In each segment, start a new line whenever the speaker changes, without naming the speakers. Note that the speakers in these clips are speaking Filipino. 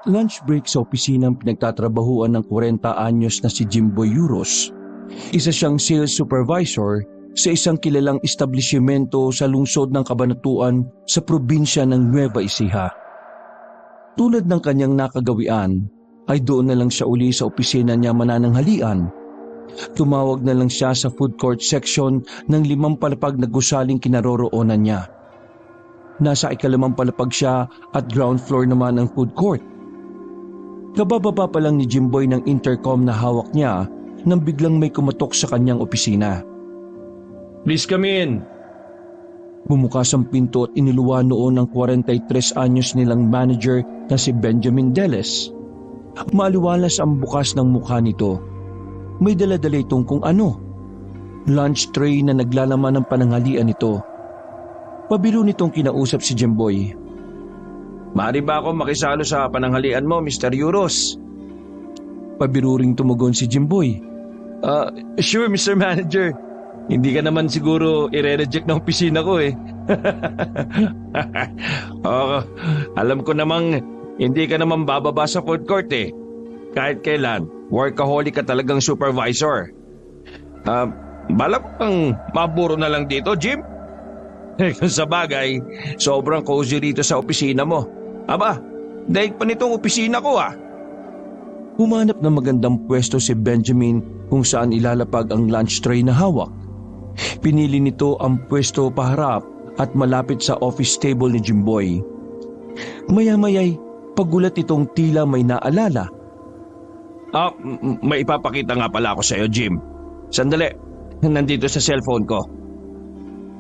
Lunch break sa opisinang pinagtatrabahuan ng 40 anyos na si Jimboy Euros. Isa siyang sales supervisor sa isang kilalang establishmento sa lungsod ng Cabanatuan sa probinsya ng Nueva Ecija. Tulad ng kanyang nakagawian, ay doon na lang siya uli sa opisina niya manananghalian. Tumawag na lang siya sa food court section ng 5 palapag na gusaling kinaroroonan niya. Nasa 2 palapag siya at ground floor naman ang food court. Kabababa pa lang ni Jimboy ng intercom na hawak niya nang biglang may kumatok sa kanyang opisina.
Please come in.
Bumukas ang pinto at iniluwa noon ng 43 anyos nilang manager na si Benjamin Deles. Maaliwalas ang bukas ng mukha nito. May dala-dala itong kung ano. Lunch tray na naglalaman ng pananghalian nito. Pabiro nitong kinausap si Jimboy.
Maaari ba ako makisalo sa pananghalian mo, Mr. Euros?
Pabiruring tumugon si Jimboy.
Sure, Mr. Manager. Hindi ka naman siguro i-reject ng opisina ko eh. Alam ko namang hindi ka naman bababa sa food court eh. Kahit kailan, workaholic ka talagang supervisor. Balak kang maburo na lang dito, Jim? Sa bagay, sobrang cozy rito sa opisina mo. Aba, daig pa nitong opisina ko ah.
Humanap ng magandang pwesto si Benjamin kung saan ilalapag ang lunch tray na hawak. Pinili nito ang pwesto paharap at malapit sa office table ni Jimboy. Maya-maya'y pagulat itong tila may naalala.
May ipapakita nga pala ako sa iyo, Jim. Sandali, nandito sa cellphone ko.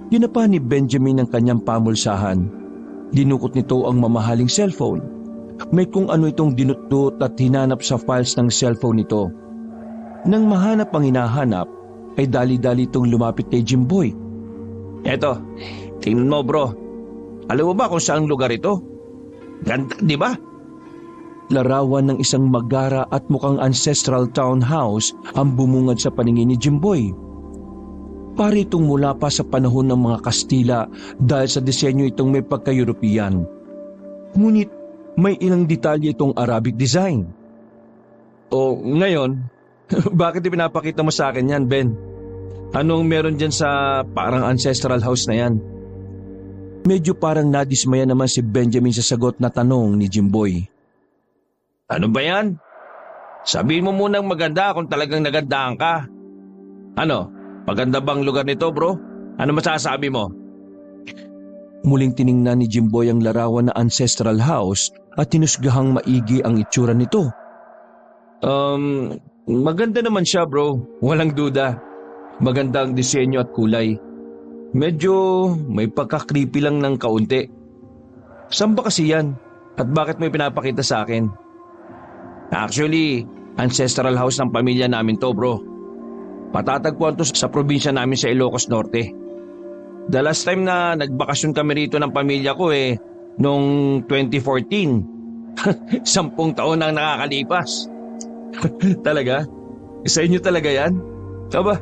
Ginapa ni Benjamin ang kanyang pamulsahan. Dinukot nito ang mamahaling cellphone. May kung ano itong dinutdut at hinanap sa files ng cellphone nito. Nang mahanap ang hinahanap, ay dali-dali itong lumapit kay Jimboy.
Eto, tingnan mo bro. Alam mo ba kung saang lugar ito? Ganda, di ba?
Larawan ng isang magara at mukhang ancestral townhouse ang bumungad sa paningin ni Jimboy. Pari itong mula pa sa panahon ng mga Kastila dahil sa disenyo itong may pagka-European. Ngunit may ilang detalye itong Arabic design.
O ngayon, bakit ipinapakita mo sa akin yan, Ben? Anong meron dyan sa parang ancestral house na yan?
Medyo parang nadismaya naman si Benjamin sa sagot na tanong ni Jimboy.
Ano ba yan? Sabihin mo munang maganda kung talagang nagandahan ka. Ano? Maganda bang lugar nito, bro? Ano masasabi mo?
Muling tiningnan ni Jimboy ang larawan na ancestral house at tinusgahang maigi ang itsura nito.
Maganda naman siya, bro. Walang duda. Maganda ang disenyo at kulay. Medyo may pagka-creepy lang ng kaunti. Saan ba kasi yan? At bakit may pinapakita sa akin? Actually, ancestral house ng pamilya namin to, bro. Matatagpuan to sa probinsya namin sa Ilocos Norte. The last time na nagbakasyon kami rito ng pamilya ko noong 2014. 10 taon na nakakalipas. Talaga? Sa inyo talaga yan? Aba,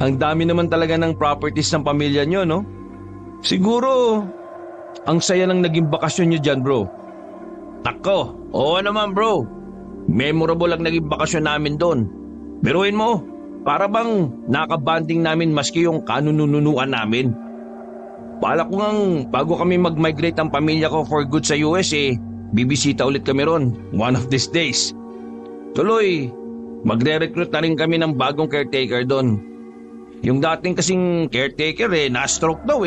ang dami naman talaga ng properties ng pamilya nyo, no? Siguro, ang saya ng naging bakasyon nyo dyan, bro. Tako, oo naman, bro. Memorable ang naging bakasyon namin doon. Biruin mo, para bang nakabanding namin maski yung kanununuan namin. Balak ko ngang bago kami mag-migrate ang pamilya ko for good sa US bibisita ulit kami ron one of these days. Tuloy, magre-recruit na rin kami ng bagong caretaker doon. Yung dating kasing caretaker na-stroke daw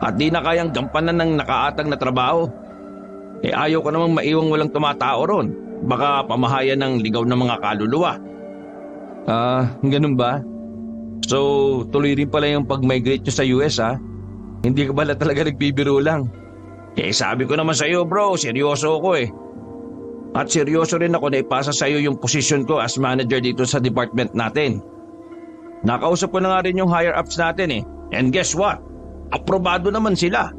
at di na kayang gampanan ng nakaatag na trabaho. Ayaw ko namang maiwang walang tumatao ron. Baka pamahayan ng ligaw ng mga kaluluwa. Ganun ba? So, tuloy rin pala yung pag-migrate nyo sa US Hindi ka pala talaga nagbibiro lang. Sabi ko naman sa'yo bro, seryoso ako At seryoso rin ako na ipasa sa'yo yung posisyon ko as manager dito sa department natin. Nakausap ko na nga rin yung higher-ups natin And guess what? Aprobado naman sila.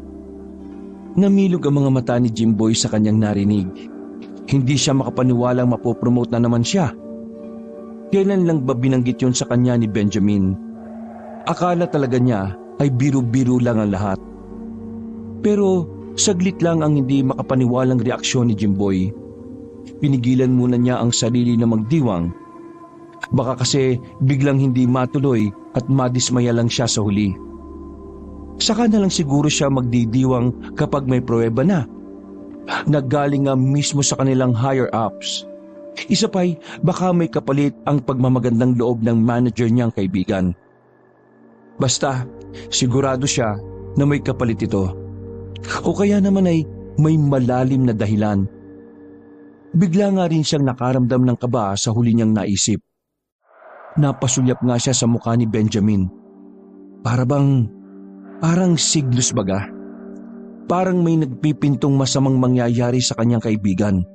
Namilog ang mga mata ni Jimboy sa kanyang narinig. Hindi siya makapaniwalang mapopromote na naman siya. Kailan lang ba binanggit yun sa kanya ni Benjamin? Akala talaga niya ay biro-biro lang ang lahat. Pero saglit lang ang hindi makapaniwalang reaksyon ni Jimboy. pinigilan muna niya ang sarili na magdiwang. Baka kasi biglang hindi matuloy at madismaya lang siya sa huli. Saka na lang siguro siya magdidiwang kapag may pruweba na. Naggaling nga mismo sa kanilang higher-ups. Isa pa'y baka may kapalit ang pagmamagandang loob ng manager niyang kaibigan. Basta, sigurado siya na may kapalit ito. O kaya naman ay may malalim na dahilan. Bigla nga rin siyang nakaramdam ng kaba sa huli niyang naisip. Napasulyap nga siya sa mukha ni Benjamin. Parang siglos baga. Parang may nagpipintong masamang mangyayari sa kanyang kaibigan.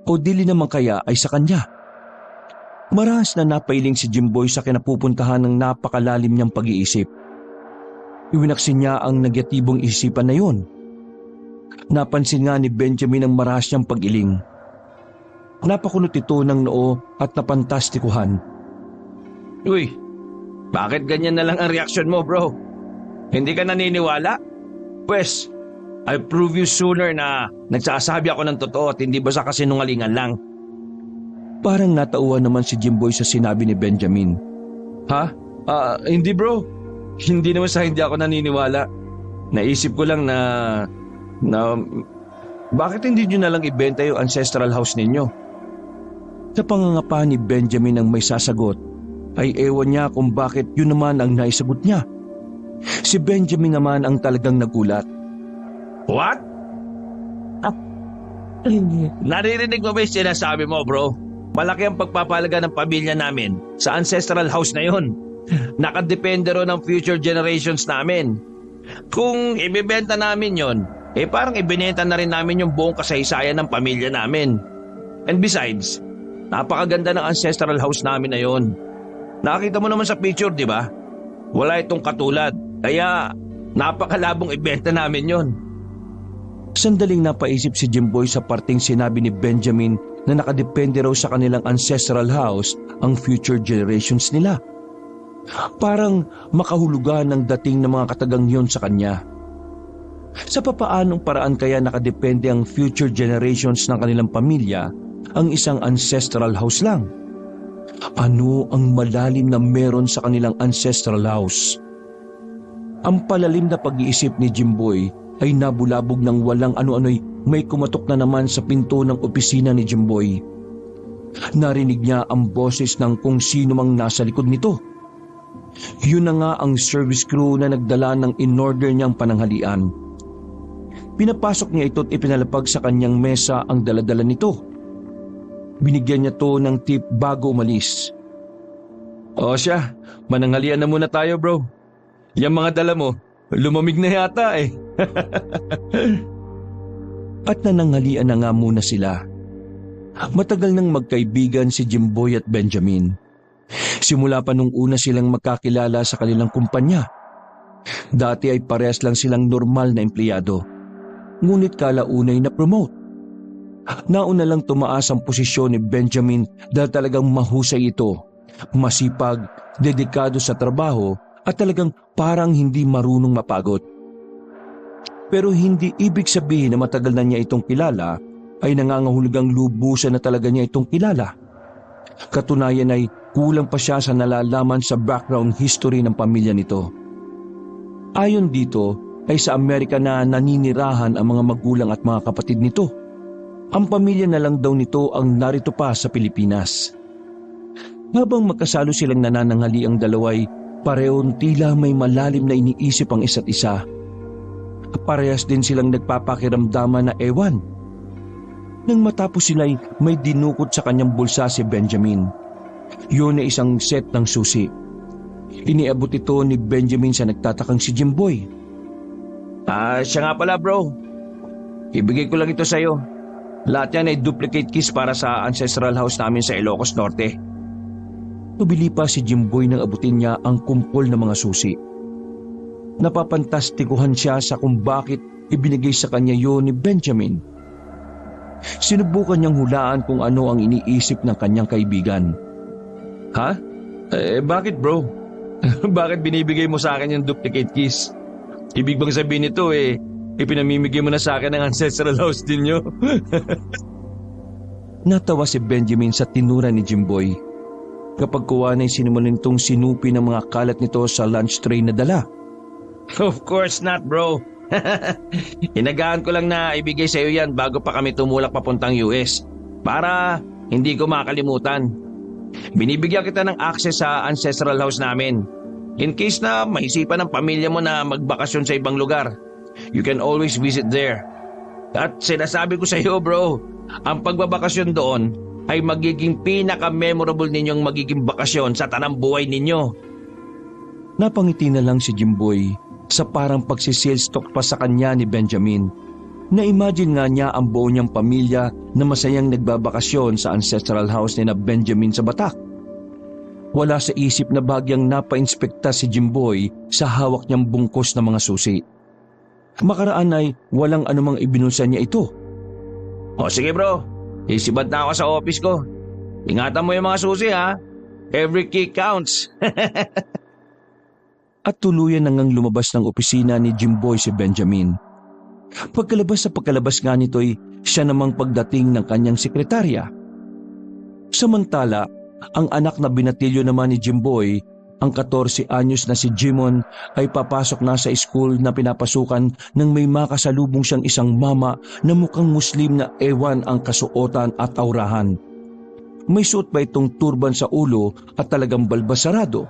O dili naman kaya ay sa kanya. Marahas na napailing si Jimboy sa kinapupuntahan ng napakalalim niyang pag-iisip. Iwinaksin niya ang negatibong isipan na yun. Napansin nga ni Benjamin ang marahas niyang pag-iling. Napakunot ito ng noo at napantastikuhan.
Uy, bakit ganyan na lang ang reaksyon mo, bro? Hindi ka naniniwala? Pwes, I'll prove you sooner na nagsasabi ako ng totoo at hindi basta kasinungalingan lang.
Parang natauhan naman si Jimboy sa sinabi ni Benjamin.
Ha? Hindi bro. Hindi naman sa hindi ako naniniwala. Naisip ko lang na bakit hindi nyo na lang ibenta yung ancestral house ninyo?
Sa pangangapa ni Benjamin ang may sasagot, ay ewan niya kung bakit yun naman ang naisagot niya. Si Benjamin naman ang talagang nagulat.
What? Naririnig mo ba yung sinasabi mo, bro? Malaki ang pagpapalaga ng pamilya namin sa ancestral house na yun. Nakadepende ron ng future generations namin. Kung ibibenta namin yon, parang ibinenta na rin namin yung buong kasaysayan ng pamilya namin. And besides, napakaganda ng ancestral house namin na yon. Nakita mo naman sa picture, di ba? Wala itong katulad, kaya napakalabong ibenta namin yon.
Sandaling napaisip si Jimboy sa parting sinabi ni Benjamin na nakadepende raw sa kanilang ancestral house ang future generations nila. Parang makahulugan ng dating ng mga katagang yon sa kanya. Sa papaanong paraan kaya nakadepende ang future generations ng kanilang pamilya ang isang ancestral house lang? Ano ang malalim na meron sa kanilang ancestral house? Ang palalim na pag-iisip ni Jimboy ay nabulabog ng walang ano-ano'y may kumatok na naman sa pinto ng opisina ni Jimboy. Narinig niya ang boses ng kung sino mang nasa likod nito. Yun na nga ang service crew na nagdala ng in-order niyang pananghalian. Pinapasok niya ito at ipinalapag sa kanyang mesa ang daladala nito. Binigyan niya to ng tip bago umalis.
O siya, mananghalian na muna tayo, bro. Yung mga dala mo, lumamig na yata eh.
At nananghalian na nga muna sila. Matagal nang magkaibigan si Jimboy at Benjamin. Simula pa nung una silang magkakilala sa kanilang kumpanya. Dati ay parehas lang silang normal na empleyado. Ngunit kalaunay na promote. Nauna lang tumaas ang posisyon ni Benjamin dahil talagang mahusay ito. Masipag, dedikado sa trabaho at talagang parang hindi marunong mapagod. Pero hindi ibig sabihin na matagal na niya itong kilala ay nangangahulugang lubusan na talaga niya itong kilala. Katunayan ay kulang pa siya sa nalalaman sa background history ng pamilya nito. Ayon dito ay sa Amerika na naninirahan ang mga magulang at mga kapatid nito. Ang pamilya na lang daw nito ang narito pa sa Pilipinas. Habang magkasalo silang nanananghali ang dalaway, parehong tila may malalim na iniisip ang isa't isa. Parehas din silang nagpapakiramdaman na ewan. Nang matapos sila'y may dinukot sa kanyang bulsa si Benjamin. Yun ay isang set ng susi. Iniabot ito ni Benjamin sa nagtatakang si Jimboy.
Siya nga pala, bro. Ibigay ko lang ito sa'yo. Lahat yan ay duplicate keys para sa ancestral house namin sa Ilocos Norte.
Tubili pa si Jimboy nang abutin niya ang kumpol ng mga susi. Napapantastikuhan siya sa kung bakit ibinigay sa kanya yun ni Benjamin. Sinubukan niyang hulaan kung ano ang iniisip ng kanyang kaibigan.
Ha? Bakit, bro? Bakit binibigay mo sa akin yung duplicate keys? Ibig bang sabihin nito ipinamimigay mo na sa akin ang ancestral house din nyo?
Natawa si Benjamin sa tinura ni Jimboy. Kapag kuha na sinimulan nitong sinupi ng mga kalat nito sa lunch tray na dala.
Of course not, bro. Inagaan ko lang na ibigay sa iyo yan bago pa kami tumulak papuntang US. Para hindi ko makalimutan. Binibigyan kita ng access sa ancestral house namin. In case na maisipan ng pamilya mo na magbakasyon sa ibang lugar, you can always visit there. At sinasabi ko sa iyo, bro, ang pagbabakasyon doon ay magiging pinaka-memorable ninyong magiging bakasyon sa tanang buhay ninyo.
Napangiti na lang si Jimboy sa parang pagsisales talk pa sa kanya ni Benjamin. Na-imagine nga niya ang buo niyang pamilya na masayang nagbabakasyon sa ancestral house ni na Benjamin sa Batak. Wala sa isip na bagyang napa-inspekta si Jimboy sa hawak niyang bungkos na mga susi. Makaraan ay walang anumang ibinulsa niya ito.
O sige bro, isibad na ako sa office ko. Ingatan mo yung mga susi ha. Every key counts.
At tuluyan nang lumabas ng opisina ni Jimboy si Benjamin. Pagkalabas nga nito'y siya namang pagdating ng kanyang sekretarya. Samantala, ang anak na binatilyo naman ni Jimboy, ang 14 anyos na si Jimon, ay papasok na sa school na pinapasukan nang may makasalubong siyang isang mama na mukhang Muslim na ewan ang kasuotan at aurahan. May suot pa itong turban sa ulo at talagang balbasarado.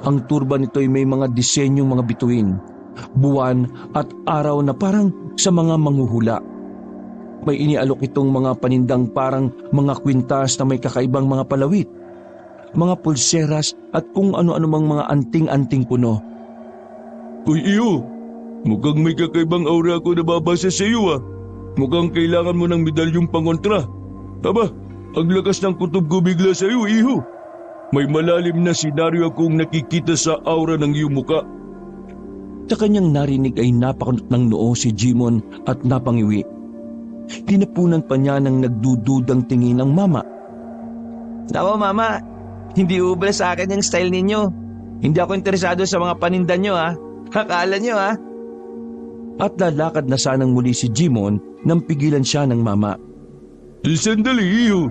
Ang turban nito'y may mga disenyong mga bituin, buwan at araw na parang sa mga manghuhula. May inialok itong mga panindang parang mga kwintas na may kakaibang mga palawit, mga pulseras at kung ano-ano mang mga anting-anting puno.
Uy iyo, mukhang may kakaibang aura ko nababasa sa iyo ah. Mukhang kailangan mo ng medalyong pangontra. Aba, ang lakas ng kutob ko bigla sa iyo, iho. May malalim na senaryo akong nakikita sa aura ng iyong muka.
Sa kanyang narinig ay napakunot ng noo si Jimon at napangiwi. Tinapunan pa niya ng nagdududang tingin ang mama.
Nako mama, hindi ubra sa akin yung style ninyo. Hindi ako interesado sa mga paninda nyo ha. Akala nyo ha.
At lalakad na sanang muli si Jimon nang pigilan siya ng mama.
Sandali, iyo.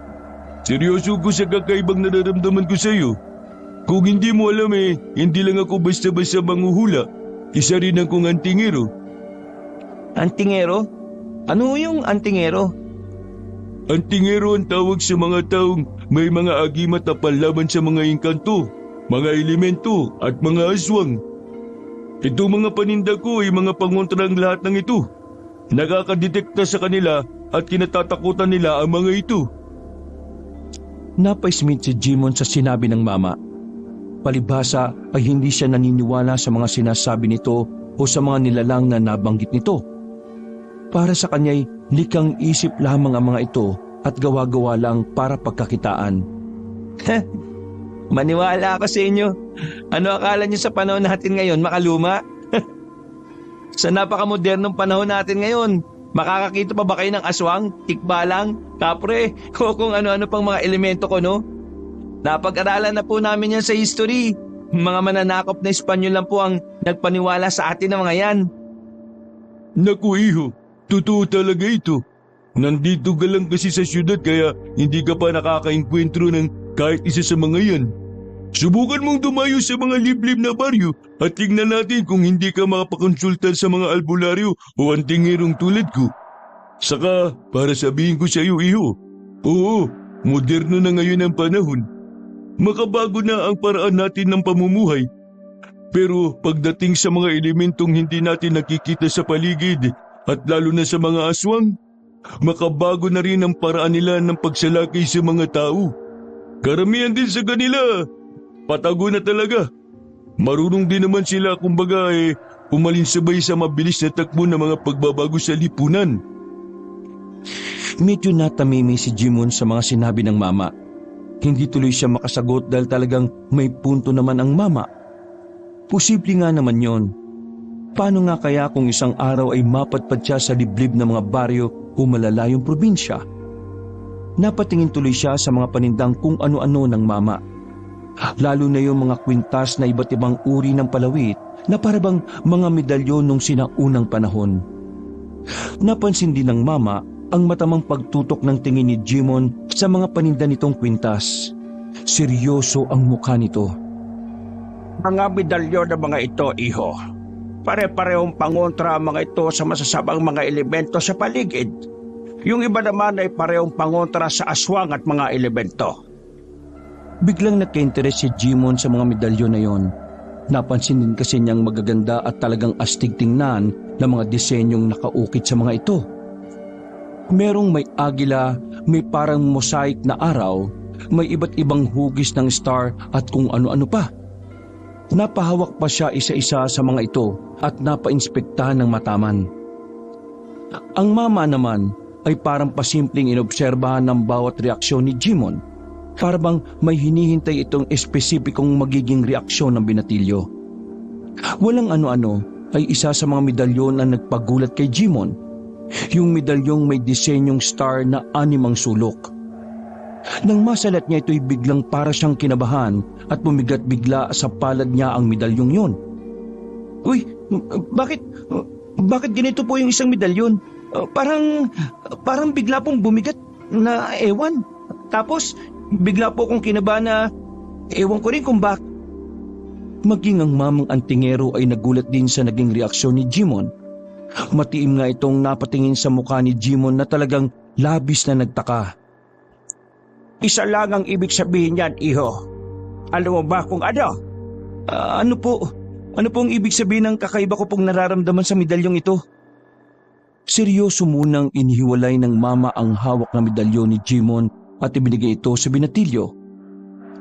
Seryoso ko sa kakaibang nararamdaman ko sa iyo. Kung hindi mo alam hindi lang ako basta-basta manghuhula. Isa rin akong antingero.
Antingero? Ano yung antingero?
Antingero ang tawag sa mga taong may mga agimat na panlaban sa mga engkanto, mga elemento at mga aswang. Itong mga paninda ko ay mga pangontra ang lahat ng ito. Nakakadetekta sa kanila at kinatatakutan nila ang mga ito.
Napaismit si Jimon sa sinabi ng mama. Palibhasa ay hindi siya naniniwala sa mga sinasabi nito o sa mga nilalang na nabanggit nito. Para sa kanya'y likang isip lamang ang mga ito at gawa-gawa lang para pagkakitaan.
Maniwala ako sa inyo. Ano akala nyo sa panahon natin ngayon, makaluma? Sa napakamodernong panahon natin ngayon, makakakita pa ba kayo ng aswang, tikbalang, kapre, o kung ano-ano pang mga elemento ko, no? Napag-aralan na po namin yan sa history. Mga mananakop na Espanyol lang po ang nagpaniwala sa atin ng mga yan.
Naku iho, totoo talaga ito. Nandito ka lang kasi sa syudad kaya hindi ka pa nakakainkwentro ng kahit isa sa mga yan. Subukan mong dumayo sa mga liblib na baryo at tingnan natin kung hindi ka makapakonsulta sa mga albularyo o antingerong tulad ko. Saka, para sabihin ko sa iyo, iho, oo, moderno na ngayon ang panahon. Makabago na ang paraan natin ng pamumuhay. Pero pagdating sa mga elementong hindi natin nakikita sa paligid at lalo na sa mga aswang, makabago na rin ang paraan nila ng pagsalakay sa mga tao. Karamihan din sa kanila, patago na talaga. Marunong din naman sila kumbaga umalinsabay sa mabilis na takbo ng mga pagbabago sa lipunan.
Medyo natamimi si Jimon sa mga sinabi ng mama. Hindi tuloy siya makasagot dahil talagang may punto naman ang mama. Posible nga naman yon. Paano nga kaya kung isang araw ay mapadpad siya sa liblib ng mga baryo o malalayong probinsya? Napatingin tuloy siya sa mga panindang kung ano-ano ng mama. Lalo na yung mga kwintas na iba't ibang uri ng palawit na parabang mga medalyon nung sinaunang panahon. Napansin din ng mama ang matamang pagtutok ng tingin ni Jimon sa mga paninda nitong kwintas. Seryoso ang mukha nito.
Mga medalyon ng mga ito, iho. Pare-parehong pangontra ang mga ito sa masasabang mga elemento sa paligid. Yung iba naman ay parehong pangontra sa aswang at mga elemento.
Biglang nagka-interes si Jimon sa mga medalyon na yon. Napansin din kasi niyang magaganda at talagang astig tingnan na mga disenyong nakaukit sa mga ito. Merong may agila, may parang mosaic na araw, may iba't ibang hugis ng star at kung ano-ano pa. Napahawak pa siya isa-isa sa mga ito at napainspektahan ng mataman. Ang mama naman ay parang pasimpleng inobserbahan ng bawat reaksyon ni Jimon. Para bang may hinihintay itong espesipikong magiging reaksyon ng binatilyo. Walang ano-ano ay isa sa mga medalyon na nagpagulat kay Jimon. Yung medalyong may disenyong star na 6 sulok. Nang masalat niya ito'y biglang para siyang kinabahan at bumigat bigla sa palad niya ang medalyong yon. Uy, bakit ganito po yung isang medalyon? Parang bigla pong bumigat na ewan. Tapos bigla po akong kinabahan na ewan ko rin kung bakit. Maging ang mamang antingero ay nagulat din sa naging reaksyon ni Jimon. Matiim nga itong napatingin sa mukha ni Jimon na talagang labis na nagtaka.
Isa lang ang ibig sabihin niyan, iho. Alam mo ba kung ano?
Ano po ang ibig sabihin ng kakaiba ko pong nararamdaman sa medalyong ito? Seryoso munang inihiwalay ng mama ang hawak na medalyon ni Jimon at ibinigay ito sa binatilyo.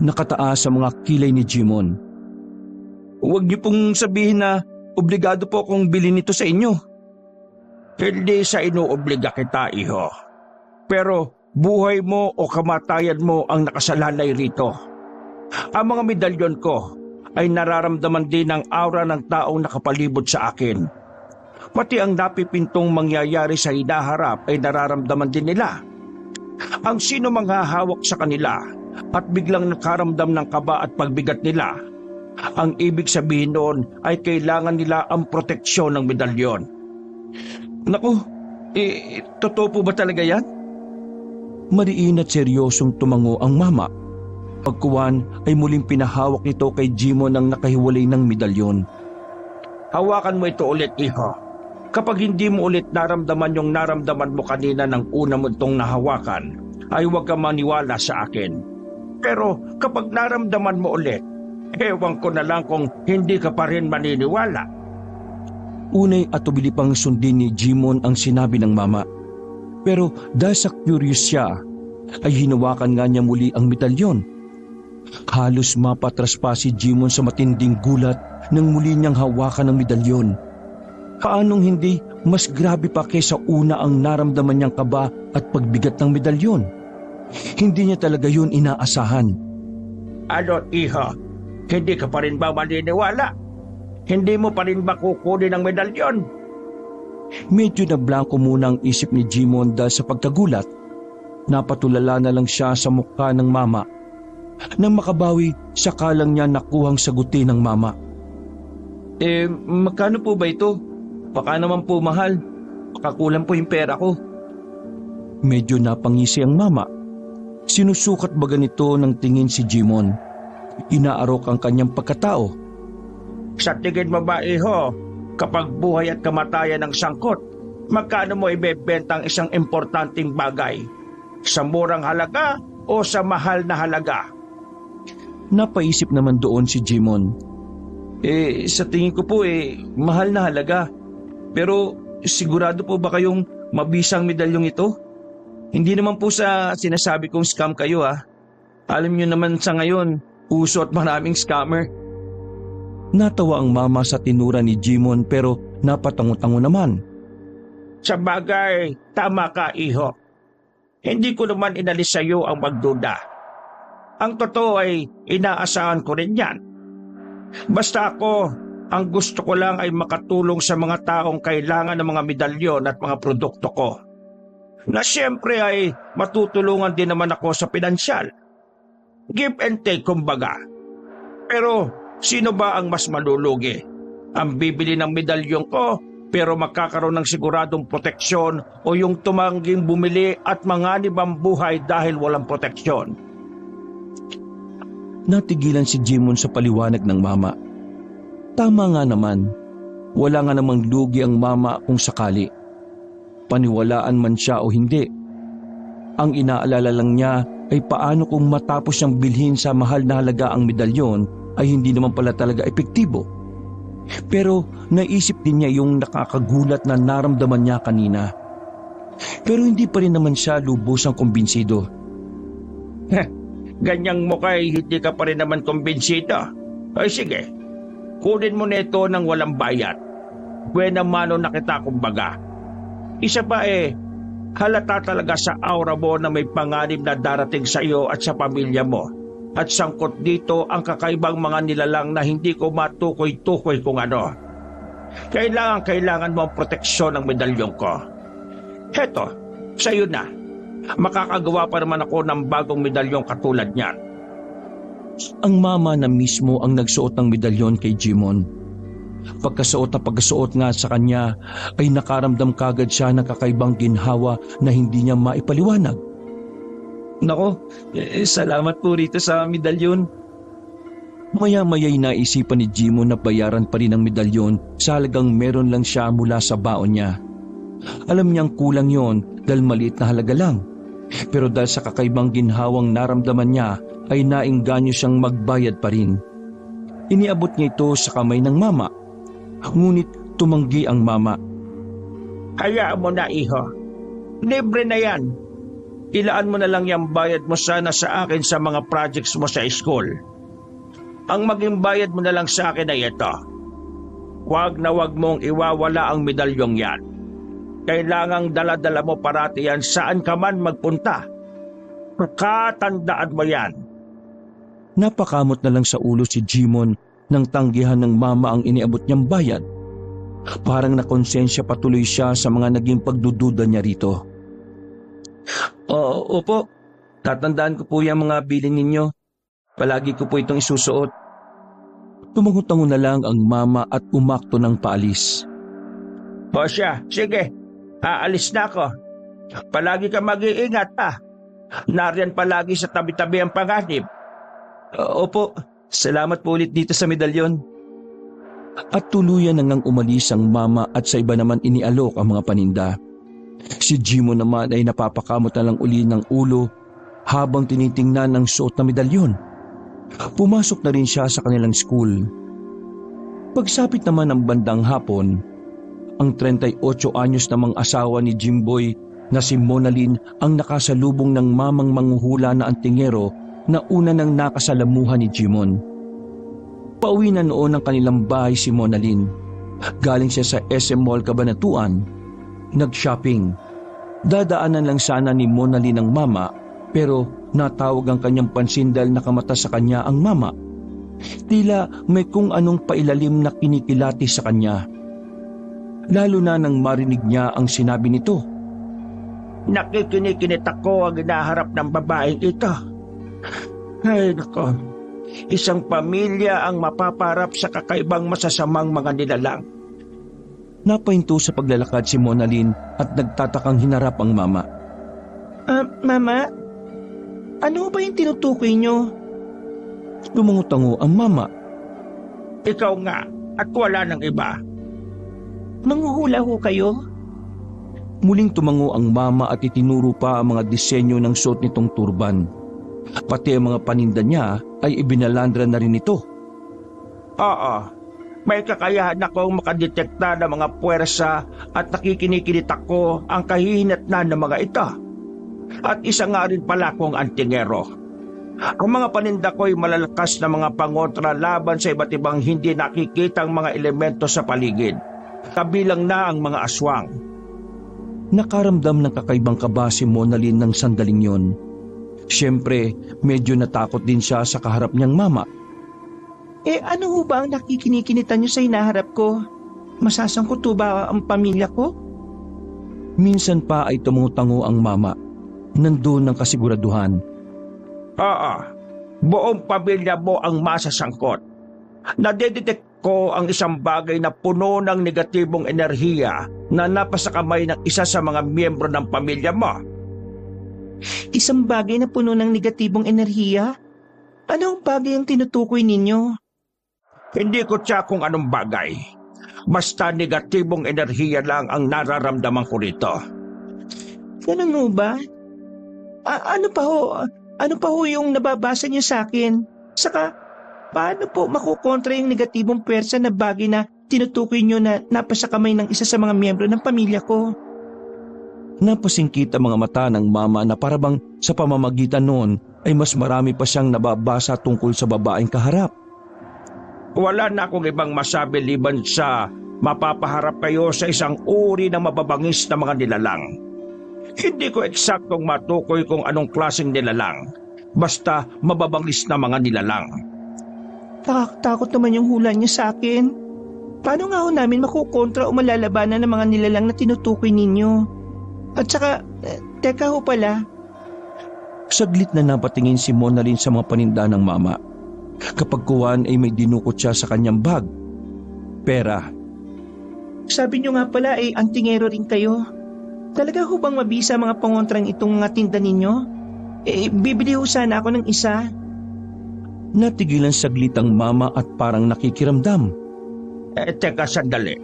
Nakataas sa mga kilay ni Jimon. Huwag niyo pong sabihin na obligado po akong bilhin ito sa inyo.
Hindi sa inuobliga kita, iho. Pero buhay mo o kamatayan mo ang nakasalalay rito. Ang mga medalyon ko ay nararamdaman din ang aura ng taong nakapalibot sa akin. Pati ang napipintong mangyayari sa hinaharap ay nararamdaman din nila. Ang sino mang hahawak sa kanila at biglang nakaramdam ng kaba at pagbigat nila, ang ibig sabihin noon ay kailangan nila ang proteksyon ng medalyon.
Naku, totoo po ba talaga yan? Mariin at seryosong tumango ang mama. Pagkuwan ay muling pinahawak nito kay Jimon ang nakahiwalay ng medalyon.
Hawakan mo ito ulit, iho. Kapag hindi mo ulit naramdaman yung naramdaman mo kanina ng una mo itong nahawakan, ay huwag ka maniwala sa akin. Pero kapag naramdaman mo ulit, ewan ko na lang kung hindi ka pa rin maniniwala.
Unay at tubili pang sundin ni Jimon ang sinabi ng mama. Pero dahil sa curious siya, ay hinawakan nga niya muli ang medalyon. Halos mapatras pa si Jimon sa matinding gulat nang muli niyang hawakan ang medalyon. Paanong hindi mas grabe pa kaysa una ang naramdaman niyang kaba at pagbigat ng medalyon? Hindi niya talaga yun inaasahan.
Ano, iho? Hindi ka pa rin ba maniniwala? Hindi mo pa rin ba kukunin ang medalyon?
Medyo na blanko muna ang isip ni Jimon dahil sa pagkagulat. Napatulala na lang siya sa mukha ng mama. Nang makabawi, saka lang niya nakuhang sagutin ng mama. Magkano po ba ito? Baka naman po mahal. Baka po yung pera ko. Medyo napangisi ang mama. Sinusukat ba ganito ng tingin si Jimon? Inaarok ang kanyang pagkatao.
Sa tingin mo ba, iho, kapag buhay at kamatayan ng sangkot, magkano mo ibebenta ang isang importanteng bagay? Sa murang halaga o sa mahal na halaga?
Napaisip naman doon si Jimon. Sa tingin ko po mahal na halaga. Pero sigurado po ba kayong mabisang medalyong ito? Hindi naman po sa sinasabi kong scam kayo Alam niyo naman sa ngayon, uso at maraming scammer. Natawa ang mama sa tinura ni Jimon pero napatango-tango naman.
Sa bagay, tama ka, iho. Hindi ko naman inalis sa iyo ang magduda. Ang totoo ay inaasahan ko rin yan. Basta ako, ang gusto ko lang ay makatulong sa mga taong kailangan ng mga medalyon at mga produkto ko. Na siyempre ay matutulungan din naman ako sa pinansyal. Give and take kumbaga. Pero sino ba ang mas malulugi? Ang bibili ng medalyon ko pero magkakaroon ng siguradong proteksyon o yung tumangging bumili at manganib ang buhay dahil walang proteksyon.
Natigilan si Jimon sa paliwanag ng mama. Tama nga naman, wala nga namang lugi ang mama kung sakali. Paniwalaan man siya o hindi. Ang inaalala lang niya ay paano kung matapos siyang bilhin sa mahal na halaga ang medalyon ay hindi naman pala talaga epektibo. Pero naisip din niya yung nakakagulat na naramdaman niya kanina. Pero hindi pa rin naman siya lubusang kumbinsido.
Ganyang mukha'y hindi ka pa rin naman kumbinsido. Ay sige, kunin mo na ito ng walang bayad. Buena mano na kita kumbaga. Isa pa halata talaga sa aura mo na may panganib na darating sa iyo at sa pamilya mo. At sangkot dito ang kakaibang mga nilalang na hindi ko matukoy-tukoy kung ano. Kailangan mo ang proteksyon ng medalyong ko. Heto, sa'yo na. Makakagawa pa naman ako ng bagong medalyong katulad niyan.
Ang mama na mismo ang nagsuot ng medalyon kay Jimon. Pagkasuot nga sa kanya ay nakaramdam kagad siya ng kakaibang ginhawa na hindi niya maipaliwanag.
Nako, salamat po rito sa medalyon.
Maya-maya'y naisipan ni Jimon na bayaran pa rin ang medalyon sa halagang meron lang siya mula sa baon niya. Alam niyang kulang yon dahil maliit na halaga lang. Pero dahil sa kakaibang ginhawang naramdaman niya ay naengganyo siyang magbayad pa rin. Iniabot niya ito sa kamay ng mama. Ngunit tumanggi ang mama.
Hayaan mo na, iho. Libre na yan. Ilaan mo na lang yung bayad mo sana sa akin sa mga projects mo sa school. Ang maging bayad mo na lang sa akin ay ito. Huwag na huwag mong iwawala ang medalyong yan. Kailangang dala-dala mo parati yan saan ka man magpunta. Katandaan mo yan.
Napakamot na lang sa ulo si Jimon nang tanggihan ng mama ang iniabot niyang bayad. Parang nakonsensya patuloy siya sa mga naging pagdududa niya rito.
Opo, tatandaan ko po yung mga bilin ninyo. Palagi ko po itong isusuot.
Tumango-tango na lang ang mama at umakto ng paalis.
O siya, sige. Aalis na ako. Palagi ka mag-iingat Nariyan palagi sa tabi-tabi ang panganib.
Opo, salamat po ulit dito sa medalyon.
At tuluyan nang umalis ang mama at sa iba naman inialok ang mga paninda. Si Jimon naman ay napapakamot na lang uli ng ulo habang tinitingnan ng suot na medalyon. Pumasok na rin siya sa kanilang school. Pagsapit naman ng bandang hapon, ang 38 anyos namang asawa ni Jimboy na si Monalyn ang nakasalubong ng mamang manghuhula na antingero na una nang nakasalamuhan ni Jimon. Pauwi na noon ang kanilang bahay si Monalyn. Galing siya sa SM Mall Cabanatuan. Nag-shopping. Dadaanan lang sana ni Monalyn ang mama pero natawag ang kanyang pansin dahil nakamata sa kanya ang mama. Tila may kung anong pailalim na kinikilati sa kanya. Lalo na nang marinig niya ang sinabi nito.
Nakikinikinit ako ang hinaharap ng babaeng ito. Ay nako, isang pamilya ang mapaparap sa kakaibang masasamang mga nilalang.
Napahinto sa paglalakad si Monalyn at nagtatakang hinarap ang mama.
Mama? Ano ba yung tinutukoy niyo?
Tumango-tango ang mama.
Ikaw nga at wala ng iba.
Manghuhula ho kayo?
Muling tumango ang mama at itinuro pa ang mga disenyo ng suot nitong turban. Pati ang mga paninda niya ay ibinalandra na rin ito.
Oo, may kakayahan akong makadetekta ng mga puwersa at nakikinikinit ako ang kahihinatnan ng mga ito. At isa nga rin pala akong antingero. Ang mga paninda ko ay malalakas na mga pangontra laban sa iba't ibang hindi nakikitang mga elemento sa paligid. Kabilang na ang mga aswang.
Nakaramdam ng kakaibang kaba si Monalyn ng sandaling yon. Siyempre, medyo natakot din siya sa kaharap niyang mama.
Ano ho ba ang nakikinikinita niyo sa hinaharap ko? Masasangkot ho ba ang pamilya ko?
Minsan pa ay tumungo ang mama. Nandun ang kasiguraduhan.
Oo, buong pamilya mo ang masasangkot. Nadedetect ko ang isang bagay na puno ng negatibong enerhiya na napasakamay ng isa sa mga miyembro ng pamilya mo.
Isang bagay na puno ng negatibong enerhiya? Anong bagay ang tinutukoy ninyo?
Hindi ko tiyak kung anong bagay. Basta negatibong enerhiya lang ang nararamdaman ko rito.
Ganun ho ba? Ano pa ho yung nababasa niyo sa akin? Saka, paano po makukontra yung negatibong pwersa na bagay na tinutukoy niyo na napasakamay ng isa sa mga miyembro ng pamilya ko?
Napasingkit ang mga mata ng mama na parabang sa pamamagitan noon ay mas marami pa siyang nababasa tungkol sa babaeng kaharap.
Wala na akong ibang masabi liban sa mapapaharap kayo sa isang uri ng mababangis na mga nilalang. Hindi ko eksaktong matukoy kung anong klaseng nilalang. Basta mababangis na mga nilalang.
Takot naman yung hula niya sa akin. Paano nga ho namin makukontra o malalabanan ng mga nilalang na tinutukoy ninyo? At saka, teka ho pala.
Saglit na napatingin si Monalyn sa mga paninda ng mama. Kapag kuwan ay may dinukot siya sa kanyang bag. Pera.
Sabi niyo nga pala antingero rin kayo. Talaga ho bang mabisa mga pangontrang itong mga tinda ninyo? Bibili ho sana ako ng isa.
Natigilan saglit ang mama at parang nakikiramdam.
Teka sandali.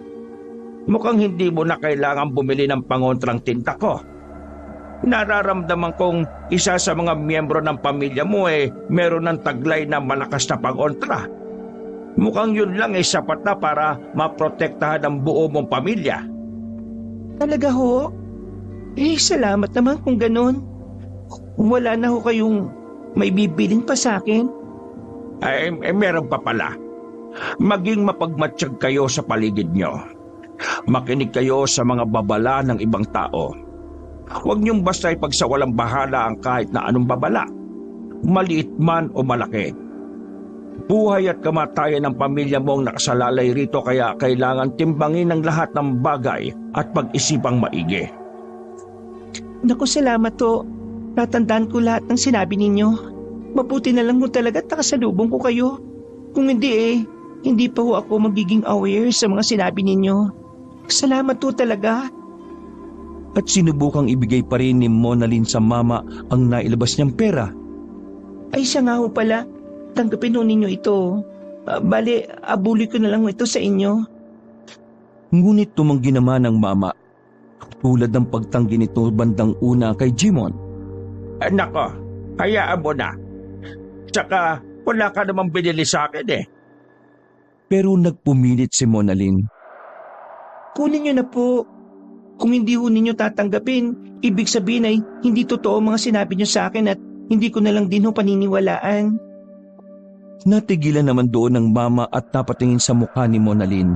Mukhang hindi mo na kailangan bumili ng pangontrang tinta ko. Nararamdaman kong isa sa mga miyembro ng pamilya mo meron ng taglay na malakas na pangontra. Mukhang yun lang sapat na para maprotektahan ang buo mong pamilya.
Talaga ho? Salamat naman kung ganun. Wala na ho kayong may bibilin pa sa akin?
Meron pa pala. Maging mapagmatsyag kayo sa paligid nyo. Makinig kayo sa mga babala ng ibang tao. Huwag niyong basta ipagsawalang bahala ang kahit na anong babala, maliit man o malaki. Buhay at kamatayan ng pamilya mo ang nakasalalay rito kaya kailangan timbangin ang lahat ng bagay at pag-isipang maigi.
Naku, salamat to. Tatandaan ko lahat ng sinabi ninyo. Mabuti na lang mo talaga at nakasalubong ko kayo. Kung hindi hindi pa ho ako magiging aware sa mga sinabi ninyo. Salamat to talaga.
At sinubukang ibigay pa rin ni Monalyn sa mama ang nailabas niyang pera.
Ay siya nga ho pala. Tanggapin ho ninyo ito. Bale, abuli ko na lang ito sa inyo.
Ngunit tumanggi naman ang mama. Tulad ng pagtanggi nito bandang una kay Jimon.
Nako, hayaan mo na. Tsaka wala ka namang binili sa akin
Pero nagpumilit si Monalyn.
Kunin nyo na po. Kung hindi ho ninyo tatanggapin, ibig sabihin ay hindi totoo mga sinabi nyo sa akin at hindi ko na lang din ho paniniwalaan.
Natigilan naman doon ng mama at napatingin sa mukha ni Monalyn.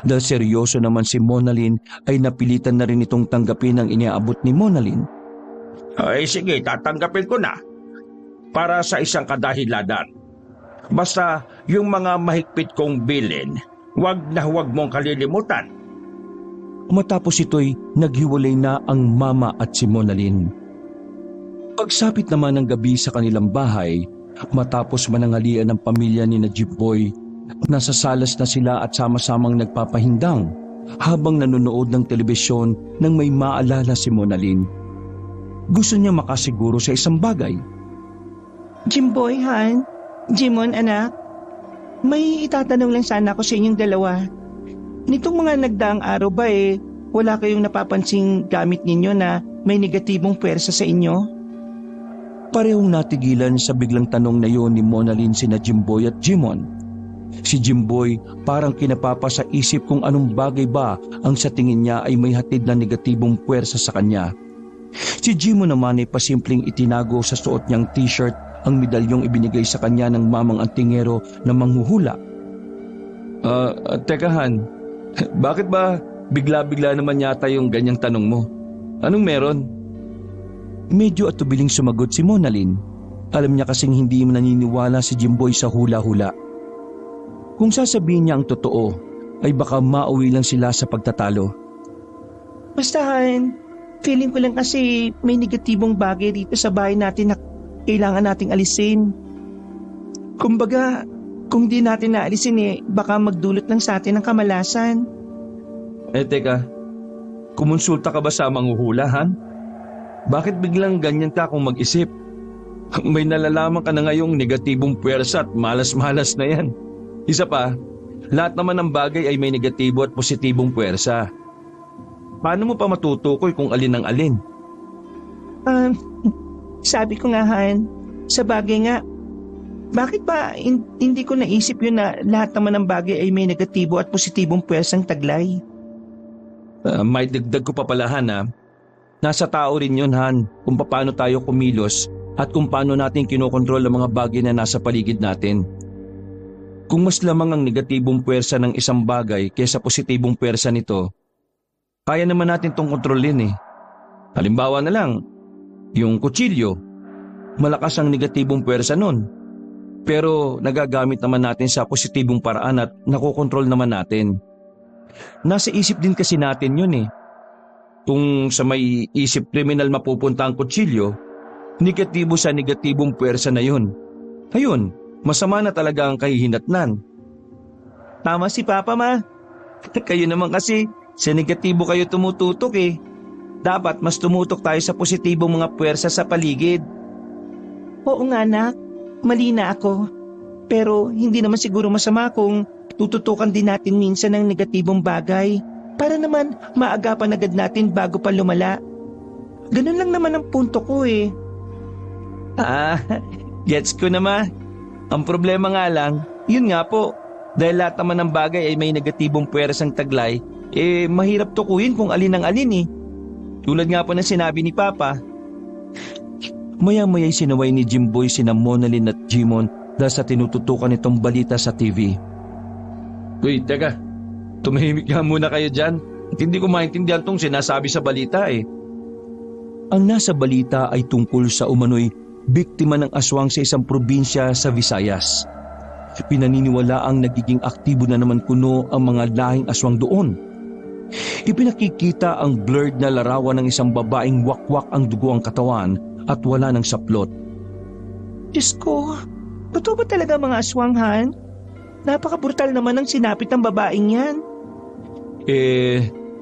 Dahil seryoso naman si Monalyn ay napilitan na rin itong tanggapin ang iniabot ni Monalyn.
Ay sige, tatanggapin ko na. Para sa isang kadahilanan. Basta yung mga mahigpit kong bilin, huwag mong kalilimutan.
Matapos ito'y naghiwalay na ang mama at si Monalyn. Pagsapit naman ng gabi sa kanilang bahay, matapos manangalian ng pamilya ni Jimboy, nasa salas na sila at sama-samang nagpapahindang habang nanonood ng telebisyon nang may maalala si Monalyn. Gusto niya makasiguro sa isang bagay.
Jimboy, Han, Jimon, anak, may itatanong lang sana ako sa inyong dalawa. Nitong mga nagdaang araw ba wala kayong napapansing gamit ninyo na may negatibong pwersa sa inyo?
Parehong natigilan sa biglang tanong na yon ni Monalyn sina Jimboy at Jimon. Si Jimboy parang kinapapa sa isip kung anong bagay ba ang sa tingin niya ay may hatid na negatibong pwersa sa kanya. Si Jimon naman ay pasimpleng itinago sa suot niyang t-shirt ang medalyong ibinigay sa kanya ng mamang antingero na manghuhula.
Teka Han, bakit ba bigla-bigla naman yata yung ganyang tanong mo? Anong meron?
Medyo atubiling sumagot si Monalyn. Alam niya kasing hindi naniniwala si Jimboy sa hula-hula. Kung sasabihin niya ang totoo, ay baka mauwi lang sila sa pagtatalo.
Basta Han, feeling ko lang kasi may negatibong bagay dito sa bahay natin na kailangan nating alisin. Kumbaga, Kung di natin naalisin baka magdulot lang sa atin ng kamalasan.
Teka, kumonsulta ka ba sa manghuhulahan? Bakit biglang ganyan ka kung mag-isip? May nalalaman ka na ngayong negatibong puwersa at malas-malas na yan. Isa pa, lahat naman ng bagay ay may negatibo at positibong puwersa. Paano mo pa matutukoy kung alin ang alin?
Sabi ko nga, Han, sa bagay nga, bakit ba hindi ko naisip yun na lahat naman ng bagay ay may negatibo at positibong puwersang taglay?
May dagdag ko pa pala, Han, ha? Nasa tao rin yun, Han, kung paano tayo kumilos at kung paano natin kinokontrol ang mga bagay na nasa paligid natin. Kung mas lamang ang negatibong puwersa ng isang bagay kaysa positibong puwersa nito, kaya naman natin itong kontrolin eh. Halimbawa na lang, yung kutsilyo, malakas ang negatibong puwersa nun. Pero nagagamit naman natin sa positibong paraan at nakokontrol naman natin. Nasa isip din kasi natin yun eh. Kung sa may isip kriminal mapupunta ang kutsilyo, negatibo sa negatibong puwersa na yun. Ayun, masama na talaga ang kahihinatnan.
Tama si Papa, Ma.
Kayo naman kasi, sa negatibo kayo tumututok eh. Dapat mas tumutok tayo sa positibong mga puwersa sa paligid.
Oo nga, anak. Mali na ako. Pero hindi naman siguro masama kung tututukan din natin minsan ng negatibong bagay para naman maagapan agad natin bago pa lumala. Ganun lang naman ang punto ko eh.
Gets ko naman. Ang problema nga lang, yun nga po, dahil lahat naman ng bagay ay may negatibong puwersang taglay, mahirap tukuyin kung alin ang alin eh. Tulad nga po ng sinabi ni Papa.
Maya-maya'y sinaway ni Jimboy sina Monalyn at Jimon dahil sa tinututukan nitong balita sa TV.
Uy, teka. Tumahimik nga muna kayo dyan. Hindi ko maintindihan tong sinasabi sa balita eh.
Ang nasa balita ay tungkol sa umano'y biktima ng aswang sa isang probinsya sa Visayas. Pinaniniwala ang nagiging aktibo na naman kuno ang mga lahing aswang doon. Ipinakikita ang blurred na larawan ng isang babaeng wakwak ang dugo ang katawan at wala ng saplot.
Diyos ko, totoo ba talaga mga aswanghan? Napaka-brutal naman ang sinapit ng babaeng yan.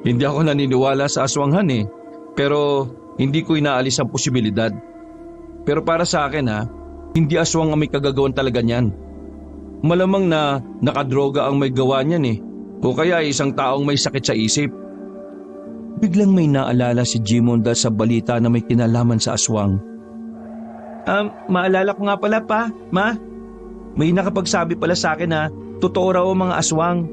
Hindi ako naniniwala sa aswanghan eh. Pero hindi ko inaalis ang posibilidad. Pero para sa akin hindi aswang ang may kagagawan talaga niyan. Malamang na nakadroga ang may gawa niyan eh. O kaya isang taong may sakit sa isip.
Biglang may naalala si Jimon dahil sa balita na may kinalaman sa aswang.
Maalala ko nga pala pa, Ma. May nakapagsabi pala sa akin na totoo raw ang mga aswang.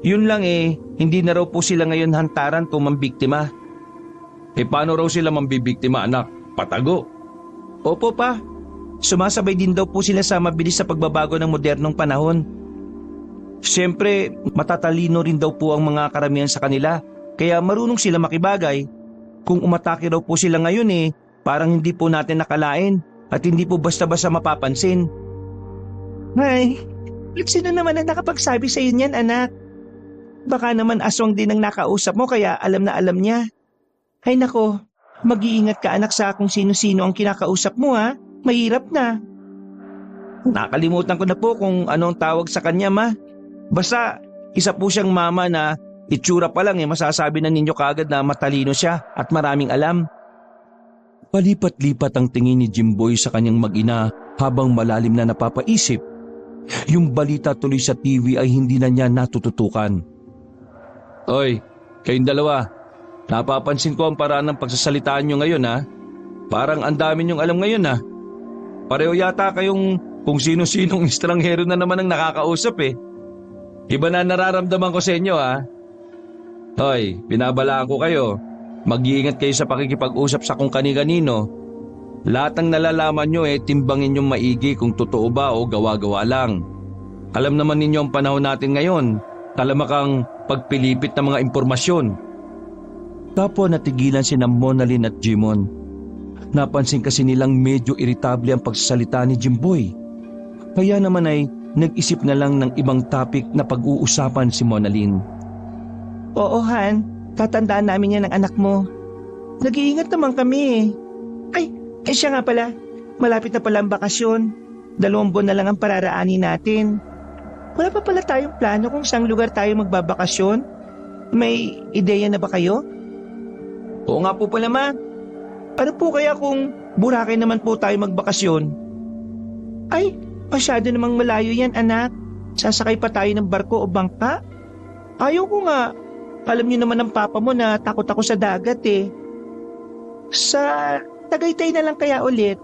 Yun lang hindi na raw po sila ngayon hantaran kung mambiktima.
Paano raw sila mambibiktima, anak? Patago.
Opo pa, sumasabay din daw po sila sa mabilis sa pagbabago ng modernong panahon. Siyempre, matatalino rin daw po ang mga karamihan sa kanila, kaya marunong sila makibagay. Kung umatake raw po sila ngayon parang hindi po natin nakalain at hindi po basta-basta mapapansin. Ay, sino naman ang nakapagsabi sa iyo niyan, anak? Baka naman aswang din ang nakausap mo kaya alam na alam niya. Ay nako, mag-iingat ka anak sa kung sino-sino ang kinakausap mo ha. Mahirap na. Nakalimutan ko na po kung anong tawag sa kanya, Ma. Basta, isa po siyang mama na itsura pa lang masasabi na ninyo kagad na matalino siya at maraming alam.
Palipat-lipat ang tingin ni Jimboy sa kanyang mag-ina habang malalim na napapaisip. Yung balita tuloy sa TV ay hindi na niya natututukan.
Oy, kayong dalawa. Napapansin ko ang paraan ng pagsasalitaan nyo ngayon Parang ang dami nyong alam ngayon Pareho yata kayong kung sino-sinong estranghero na naman ang nakakausap Iba na nararamdaman ko sa inyo Hoy, pinabalaan ko kayo. Mag-iingat kayo sa pakikipag-usap sa kung kani-kanino. Lahat ng nalalaman nyo timbangin nyong maigi kung totoo ba o gawa-gawa lang. Alam naman ninyo ang panahon natin ngayon. Talamakang pagpilipit ng mga impormasyon.
Tapos natigilan sina Monalyn at Jimon. Napansin kasi nilang medyo iritable ang pagsasalita ni Jimboy. Kaya naman ay nag-isip na lang ng ibang topic na pag-uusapan si Monalyn.
Oo, Han. Tatandaan namin yan ng anak mo. Nag-iingat naman kami Ay, siya nga pala. Malapit na pala ang bakasyon. 2 buwan na lang ang pararaanin natin. Wala pa pala tayong plano kung saang lugar tayo magbabakasyon? May ideya na ba kayo?
Oo nga po pala, Ma.
Ano po kaya kung Boracay naman po tayo magbakasyon? Ay, masyado namang malayo yan, anak. Sasakay pa tayo ng barko o bangka? Ayaw ko nga. Alam niyo naman ng papa mo na takot ako sa dagat eh. Sa Tagaytay na lang kaya ulit.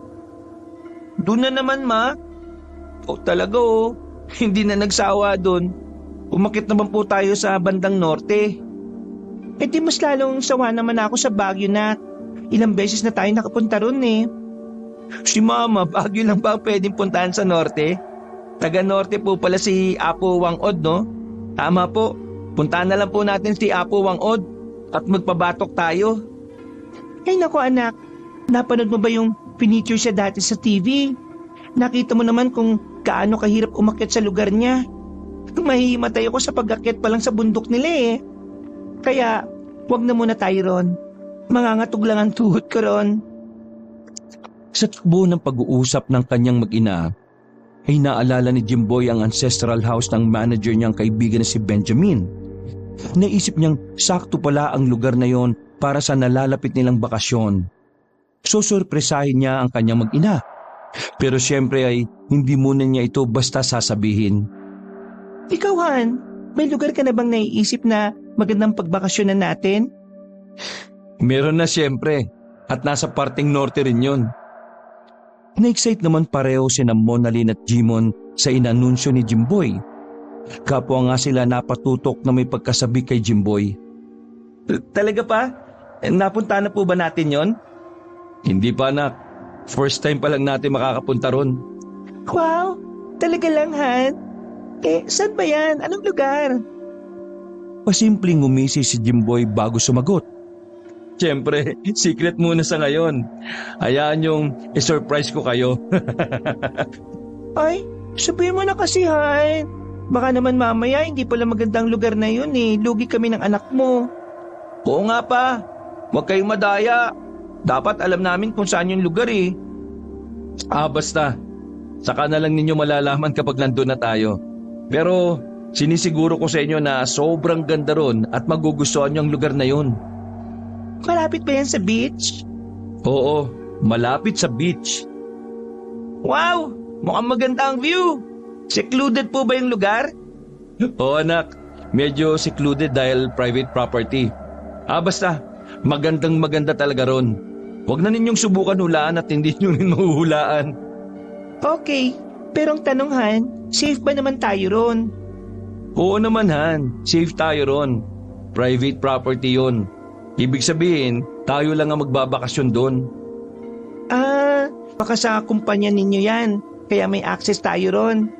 Doon na naman, Ma. O talaga oh. Hindi na nagsawa doon. Umakit naman po tayo sa bandang norte.
Eh di mas lalong sawa naman ako sa Baguio na. Ilang beses na tayo nakapunta ron eh.
Si Mama, Baguio lang ba ang pwedeng puntahan sa norte? Taga-norte po pala si Apo Wangod, no? Tama po. Puntahan na lang po natin si Apo Wangod at magpabatok tayo.
Ay naku anak, napanood mo ba yung pinicture siya dati sa TV? Nakita mo naman kung gaano kahirap umakyat sa lugar niya. Mahihimatay ako sa pag-akyat pa lang sa bundok nila eh. Kaya, wag na muna tayo ron. Mangangatog lang ang tuhod ko ron.
Sa takbo ng pag-uusap ng kanyang mag-ina, ay naalala ni Jimboy ang ancestral house ng manager niyang kaibigan na si Benjamin. Naisip niyang sakto pala ang lugar na yon para sa nalalapit nilang bakasyon. Susurpresahin niya ang kanyang mag-ina. Pero siyempre ay hindi muna niya ito basta sasabihin.
Ikaw Han, may lugar ka na bang naiisip na magandang pagbakasyonan natin?
Meron na siyempre. At nasa parting norte rin yun.
Na-excite naman pareho sina Monalyn at Jimon sa inanunsyo ni Jimboy. Kapwa nga sila napatutok na may pagkasabi kay Jimboy.
Talaga pa? Napunta na po ba natin yon? Hindi pa, anak. First time pa lang natin makakapunta ron.
Wow, talaga lang Han? Eh, saan ba yan? Anong lugar?
Pasimpleng ngumisi si Jimboy bago sumagot.
Siyempre, secret muna sa ngayon. Hayaan yung i-surprise ko kayo.
Ay, sabihin mo na kasi Han. Baka naman mamaya hindi pala magandang lugar na yun eh. Lugi kami ng anak mo.
Oo nga pa. Huwag kayong madaya. Dapat alam namin kung saan yung lugar eh. Basta. Saka na lang ninyo malalaman kapag nandun na tayo. Pero sinisiguro ko sa inyo na sobrang ganda ron at magugustuhan nyo ang lugar na yun.
Malapit ba yan sa beach?
Oo, malapit sa beach. Wow! Mukhang maganda ang view. Secluded po ba yung lugar? Oo anak, medyo secluded dahil private property. Basta, magandang maganda talaga ron. Huwag na ninyong subukan hulaan at hindi nyo rin mahuhulaan.
Okay, pero ang tanong Han, safe ba naman tayo ron?
Oo naman Han, safe tayo ron. Private property yon. Ibig sabihin, tayo lang ang magbabakasyon doon.
Baka sa kumpanya ninyo yan, kaya may access tayo ron.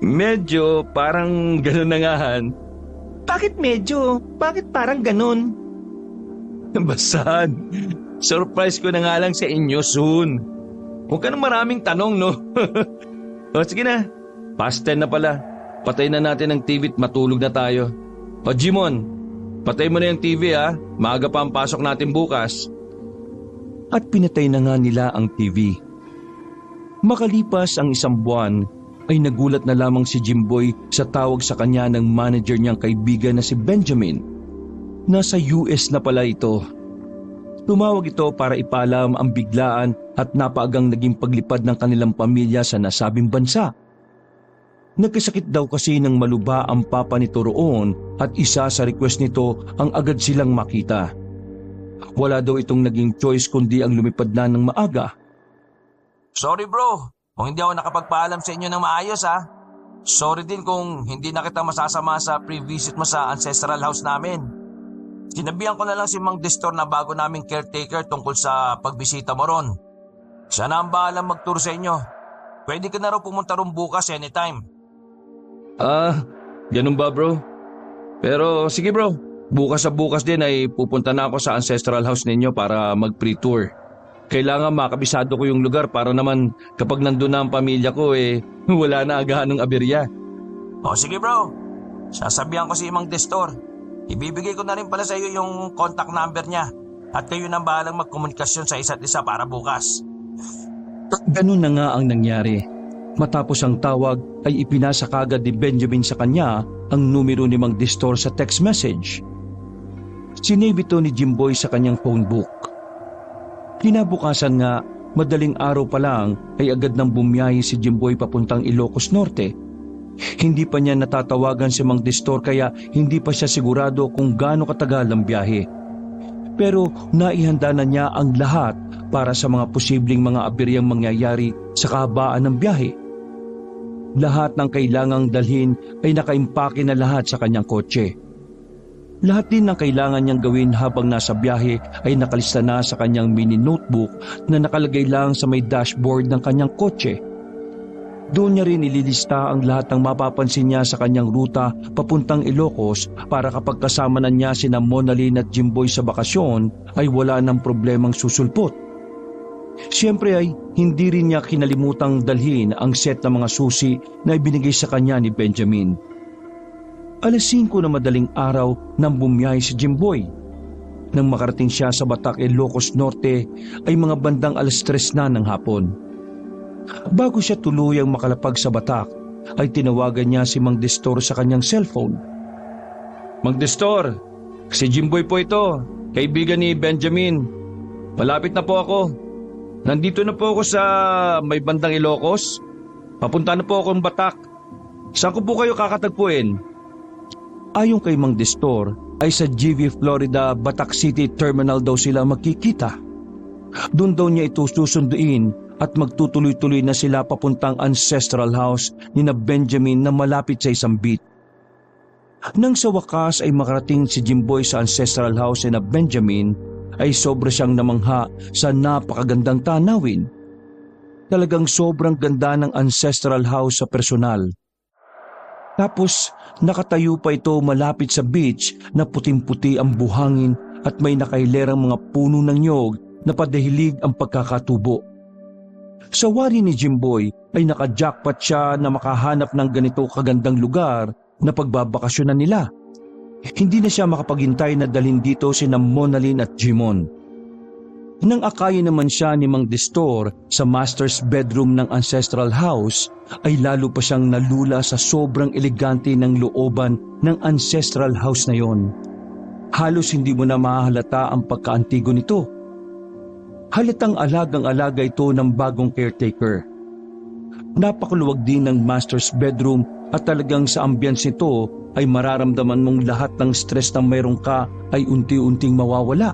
Medyo parang gano'n na nga Han.
Bakit medyo? Bakit parang ganun?
Basahan, surprise ko na nga lang sa inyo soon. Huwag ka nang maraming tanong, no? O sige na, past 10 na pala. Patay na natin ang TV at matulog na tayo. O Jimon, patay mo na yung TV ha. Maaga pa ang pasok natin bukas.
At pinatay na nga nila ang TV. Makalipas ang 1 buwan, ay nagulat na lamang si Jimboy sa tawag sa kanya ng manager niyang kaibigan na si Benjamin. Nasa US na pala ito. Tumawag ito para ipaalam ang biglaan at napaagang naging paglipad ng kanilang pamilya sa nasabing bansa. Nagkasakit daw kasi ng maluba ang papa nito roon at isa sa request nito ang agad silang makita. Wala daw itong naging choice kundi ang lumipad na ng maaga.
Sorry bro, kung hindi ako nakapagpaalam sa inyo ng maayos ha. Sorry din kung hindi na kita masasama sa pre-visit mo sa ancestral house namin. Sinabihan ko na lang si Mang Destor na bago naming caretaker tungkol sa pagbisita mo ron. Siya na ang bahalang mag-tour sa inyo. Pwede ka na raw pumunta ron bukas anytime. Ganun ba bro? Pero sige bro, bukas sa bukas din ay pupunta na ako sa ancestral house ninyo para mag-pre-tour. Kailangan makabisado ko yung lugar para naman kapag nandun na ang pamilya ko wala na agahan ng aberya. O sige bro, sasabihan ko si Mang Destor. Ibibigay ko na rin pala sa iyo yung contact number niya at kayo nang bahalang magkomunikasyon sa isa't isa para bukas.
Ganun na nga ang nangyari. Matapos ang tawag ay ipinasa kagad ni Benjamin sa kanya ang numero ni Mang Destor sa text message. Sinave ito ni Jimboy sa kanyang phone book. Kinabukasan nga, madaling araw pa lang ay agad nang bumiyahe si Jimboy papuntang Ilocos Norte. Hindi pa niya natatawagan si Mang Destor kaya hindi pa siya sigurado kung gaano katagal ang biyahe. Pero naihanda na niya ang lahat para sa mga posibleng mga aberyang mangyayari sa kahabaan ng biyahe. Lahat ng kailangang dalhin ay nakaimpake na lahat sa kanyang kotse. Lahat din ng kailangan niyang gawin habang nasa biyahe ay nakalista na sa kanyang mini notebook na nakalagay lang sa may dashboard ng kanyang kotse. Doon niya rin ililista ang lahat ng mapapansin niya sa kanyang ruta papuntang Ilocos para kapag kasama na niya sina Monalyn at Jimboy sa bakasyon ay wala ng problemang susulpot. Siyempre ay hindi rin niya kinalimutang dalhin ang set ng mga susi na ibinigay sa kanya ni Benjamin. Alas 5 na madaling araw nang bumiyahe si Jimboy. Nang makarating siya sa Batac, Ilocos Norte ay mga bandang alas 3 na ng hapon. Bago siya tuluyang makalapag sa Batac ay tinawagan niya si Mang Destor sa kanyang cellphone.
Mang Destor, si Jimboy po ito, kaibigan ni Benjamin. Malapit na po ako. Nandito na po ako sa may bandang Ilocos. Papunta na po akong Batac. Saan ko po kayo kakatagpuin?
Ayon kay Mang Destor ay sa GV Florida Batac City Terminal daw sila magkikita. Doon daw niya ito susunduin at magtutuloy-tuloy na sila papuntang ancestral house ni na Benjamin na malapit sa isang beach. Nang sa wakas ay makarating si Jimboy sa ancestral house ni na Benjamin ay sobra siyang namangha sa napakagandang tanawin. Talagang sobrang ganda ng ancestral house sa personal. Tapos nakatayo pa ito malapit sa beach na puting-puti ang buhangin at may nakailerang mga puno ng nyog na padahilig ang pagkakatubo. Sa wari ni Jimboy ay nakajackpot siya na makahanap ng ganito kagandang lugar na pagbabakasyonan nila. Hindi na siya makapaghintay na dalhin dito sina Monalyn at Jimon. Nang akayin naman siya ni Mang Destor sa master's bedroom ng ancestral house, ay lalo pa siyang nalula sa sobrang elegante ng looban ng ancestral house na yon. Halos hindi mo na mahalata ang pagkaantigo nito. Halatang alagang-alaga ito ng bagong caretaker. Napakaluwag din ng master's bedroom at talagang sa ambience nito ay mararamdaman mong lahat ng stress na mayroon ka ay unti-unting mawawala.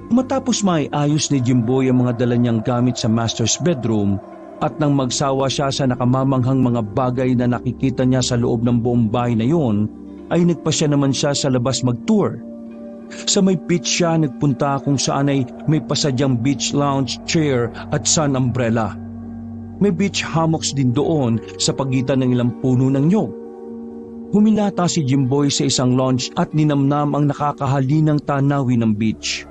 Matapos maiayos ni Jimboy ang mga dala niyang gamit sa master's bedroom at nang magsawa siya sa nakamamanghang mga bagay na nakikita niya sa loob ng buong bahay na yon, ay nagpasya naman siya sa labas mag-tour. Sa may beach siya nagpunta kung saan ay may pasadyang beach lounge chair at sun umbrella. May beach hammocks din doon sa pagitan ng ilang puno ng nyog. Humilata si Jimboy sa isang lounge at ninamnam ang nakakahalinang tanawin ng beach.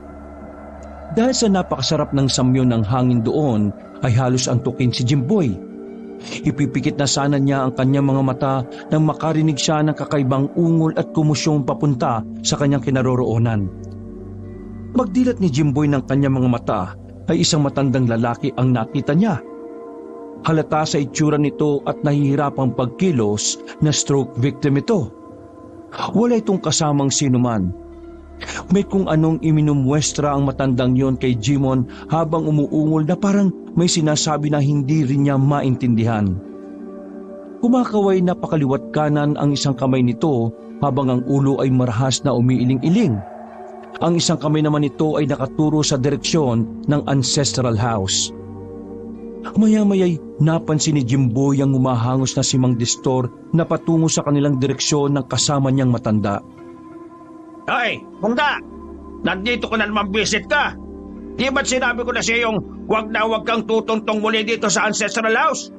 Dahil sa napakasarap ng samyo ng hangin doon ay halos antukin si Jimboy. Ipipikit na sana niya ang kanyang mga mata nang makarinig siya ng kakaibang ungol at kumusyong papunta sa kanyang kinaroroonan. Magdilat ni Jimboy ng kanyang mga mata ay isang matandang lalaki ang nakita niya. Halata sa itsura nito at nahihirapang pagkilos na stroke victim ito. Wala itong kasamang sinuman. May kung anong iminumwestra ang matandang yon kay Jimon habang umuungol na parang may sinasabi na hindi rin niya maintindihan. Kumakaway na pakaliwat kanan ang isang kamay nito habang ang ulo ay marahas na umiiling-iling. Ang isang kamay naman nito ay nakaturo sa direksyon ng ancestral house. Maya-maya'y napansin ni Jimboy ang humahangos na si Mang Destor na patungo sa kanilang direksyon ng kasama niyang matanda.
Ay, Bungga! Nandito ko na naman visit ka. Di ba't sinabi ko na siya yung wag kang tutuntong muli dito sa ancestral house?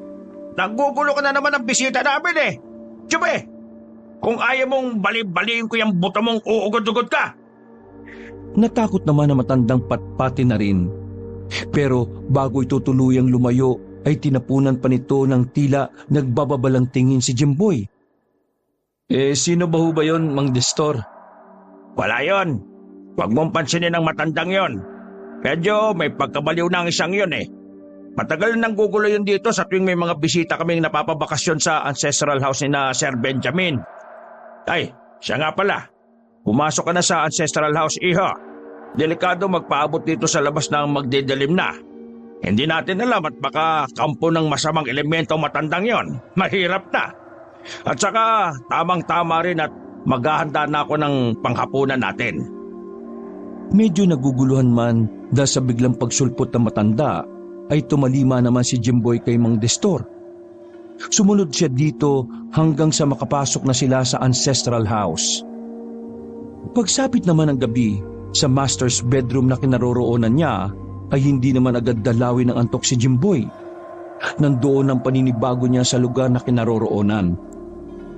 Nagugulo ka na naman ang bisita namin eh. Tsubi, kung ayaw mong bali-baliin ko yung buto mong uugod-ugod ka.
Natakot naman na matandang patpati na rin. Pero bago ito tuluyang lumayo ay tinapunan pa nito ng tila nagbababalang tingin si Jimboy.
Sino ba ho ba yun, Mang Destor?
Wala yon. Huwag mong pansinin ang matandang yon. Medyo may pagkabaliw na ang isang yon eh. Matagal nang gugulo yun dito sa tuwing may mga bisita kaming napapabakasyon sa ancestral house ni na Sir Benjamin. Ay, siya nga pala. Pumasok ka na sa ancestral house, iho. Delikado magpaabot dito sa labas ng magdidilim na. Hindi natin alam at baka kampo ng masamang elemento matandang yon. Mahirap na. At saka tamang-tama rin at maghahanda na ako ng panghapunan natin.
Medyo naguguluhan man dahil sa biglang pagsulpot ng matanda, ay tumalima naman si Jimboy kay Mang Destor. Sumunod siya dito hanggang sa makapasok na sila sa ancestral house. Pagsapit naman ng gabi, sa master's bedroom na kinaroroonan niya, ay hindi naman agad dalawin ng antok si Jimboy. Nandoon ang paninibago niya sa lugar na kinaroroonan.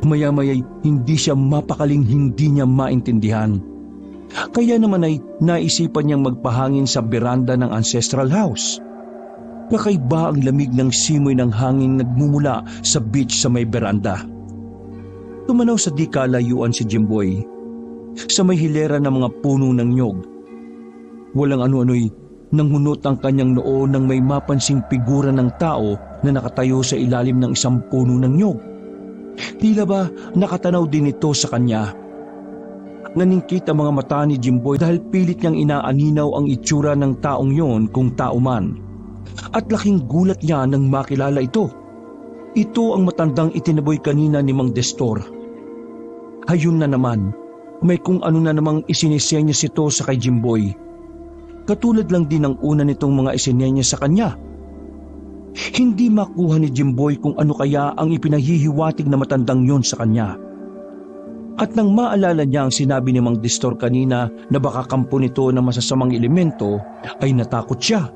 Maya-maya'y hindi siya mapakaling hindi niya maintindihan. Kaya naman ay naisipan niyang magpahangin sa beranda ng ancestral house. Kakaiba ang lamig ng simoy ng hangin nagmumula sa beach sa may beranda. Tumanaw sa di kalayuan si Jimboy sa may hilera ng mga puno ng nyog. Walang ano-ano'y nanghunot ang kanyang noo nang may mapansing figura ng tao na nakatayo sa ilalim ng isang puno ng nyog. Tila ba nakatanaw din ito sa kanya. Naningkit ang mga mata ni Jimboy dahil pilit niyang inaaninaw ang itsura ng taong yon kung tao man. At laking gulat niya nang makilala ito. Ito ang matandang itinaboy kanina ni Mang Destor. Hayun na naman, may kung ano na namang isinisenyas ito sa kay Jimboy. Katulad lang din ng una nitong mga isinenyas sa kanya. Hindi makuha ni Jimboy kung ano kaya ang ipinahihiwatig na matandang yon sa kanya. At nang maalala niya ang sinabi ni Mang Destor kanina na baka kampo nito ng masasamang elemento, ay natakot siya.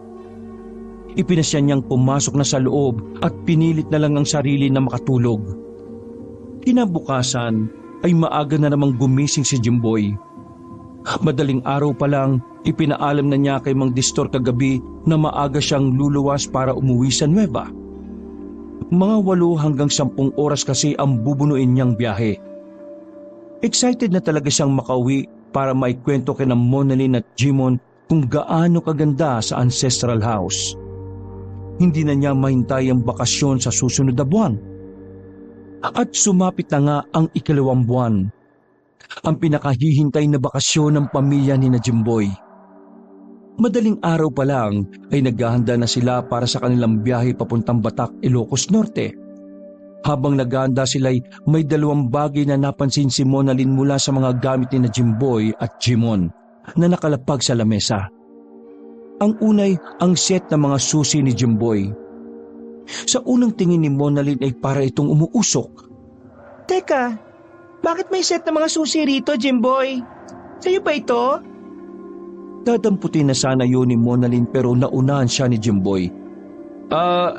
Ipinasya niyang pumasok na sa loob at pinilit na lang ang sarili na makatulog. Kinabukasan ay maaga na namang gumising si Jimboy. Madaling araw pa lang, ipinaalam na niya kay Mang Destor kagabi na maaga siyang luluwas para umuwi sa Nueva. Mga 8 hanggang 10 oras kasi ang bubunuin niyang biyahe. Excited na talaga siyang makauwi para maikwento kina Monalyn at Jimon kung gaano kaganda sa ancestral house. Hindi na niya mahintay ang bakasyon sa susunod na buwan. At sumapit na nga ang 2nd buwan. Ang pinakahihintay na bakasyon ng pamilya ni na Jimboy. Madaling araw pa lang ay naghahanda na sila para sa kanilang biyahe papuntang Batac, Ilocos Norte. Habang naghahanda sila'y may 2 bagay na napansin si Monalyn mula sa mga gamit ni na Jimboy at Jimon na nakalapag sa lamesa. Ang unay ang set ng mga susi ni Jimboy. Sa unang tingin ni Monalyn ay para itong umuusok.
Teka, bakit may set ng mga susi rito, Jimboy? Sa'yo ba ito?
Dadamputin na sana yun ni Monalyn pero naunahan siya ni Jimboy.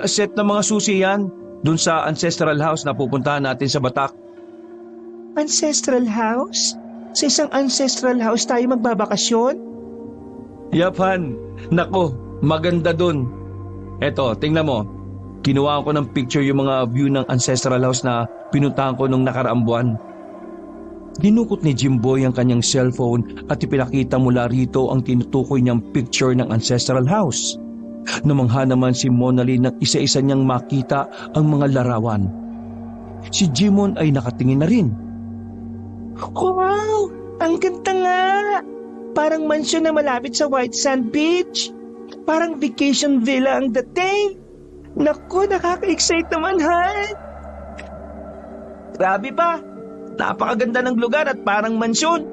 Set ng mga susi yan. Dun sa ancestral house na pupuntahan natin sa Batac.
Ancestral house? Sa isang ancestral house tayo magbabakasyon?
Yap, Han. Nako, maganda dun. Eto, tingnan mo. Kinuha ko ng picture yung mga view ng ancestral house na pinuntahan ko nung nakaraang buwan.
Dinukot ni Jimboy ang kanyang cellphone at ipinakita mula rito ang tinutukoy niyang picture ng ancestral house. Namangha naman si Monalyn nang isa-isa niyang makita ang mga larawan. Si Jimon ay nakatingin na rin.
Wow! Ang ganda nga! Parang mansyon na malapit sa White Sand Beach. Parang vacation villa ang dating. Naku, nakaka-excite naman, Han! Grabe pa! Napakaganda ng lugar at parang mansyon.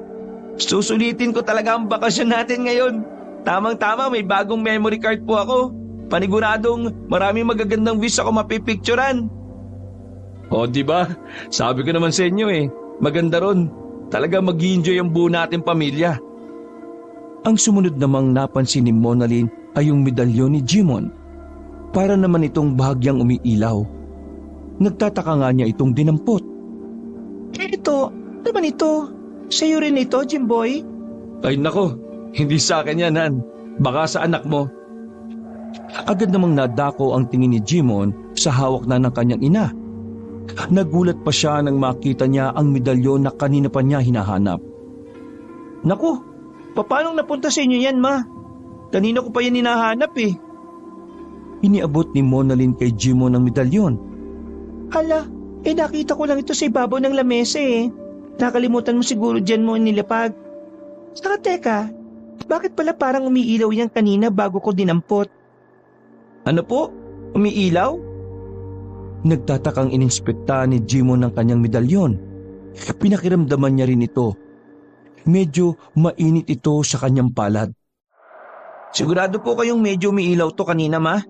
Susulitin ko talaga ang bakasyon natin ngayon. Tamang-tama, may bagong memory card po ako. Paniguradong maraming magagandang views ako mapipicturan.
O, di ba? Sabi ko naman sa inyo maganda ron. Talaga mag-i-enjoy ang buo nating pamilya.
Ang sumunod namang napansin ni Monalyn ay yung medalyon ni Jimon. Para naman itong bahagyang umiilaw. Nagtataka nga niya itong dinampot.
Ito, naman ito. Sa'yo rin ito, Jimboy?
Ay nako, hindi sa akin yan, Han. Baka sa anak mo.
Agad namang nadako ang tingin ni Jimon sa hawak na ng kanyang ina. Nagulat pa siya nang makita niya ang medalyon na kanina pa niya hinahanap.
Naku, paano napunta sa inyo yan, Ma? Kanina ko pa yan hinahanap
iniabot ni Monalyn kay Jimon ang medalyon.
Hala, nakita ko lang ito sa ibabaw ng lamesa eh. Nakalimutan mo siguro dyan mo nilapag. Saka teka, bakit pala parang umiilaw yan kanina bago ko dinampot?
Ano po? Umiilaw?
Nagtatakang ininspekta ni Jimon ang kanyang medalyon. Pinakiramdaman niya rin ito. Medyo mainit ito sa kanyang palad.
Sigurado po kayong medyo umiilaw to kanina, ma?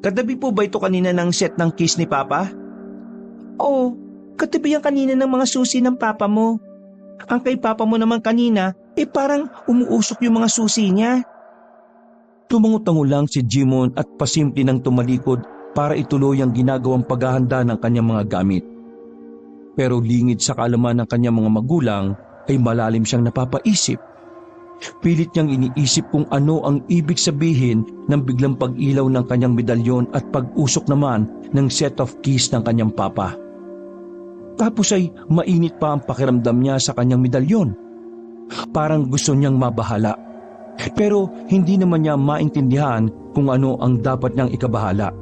Katabi po ba ito kanina ng set ng kiss ni Papa?
Oo, katabi yan kanina ng mga susi ng papa mo. Ang kay papa mo naman kanina, parang umuusok yung mga susi niya.
Tumango-tango lang si Jimon at pasimple nang tumalikod para ituloy ang ginagawang paghahanda ng kanyang mga gamit. Pero lingid sa kaalaman ng kanyang mga magulang ay malalim siyang napapaisip. Pilit niyang iniisip kung ano ang ibig sabihin ng biglang pag-ilaw ng kanyang medalyon at pag-usok naman ng set of keys ng kanyang papa. Tapos ay mainit pa ang pakiramdam niya sa kanyang medalyon. Parang gusto niyang mabahala. Pero hindi naman niya maintindihan kung ano ang dapat niyang ikabahala.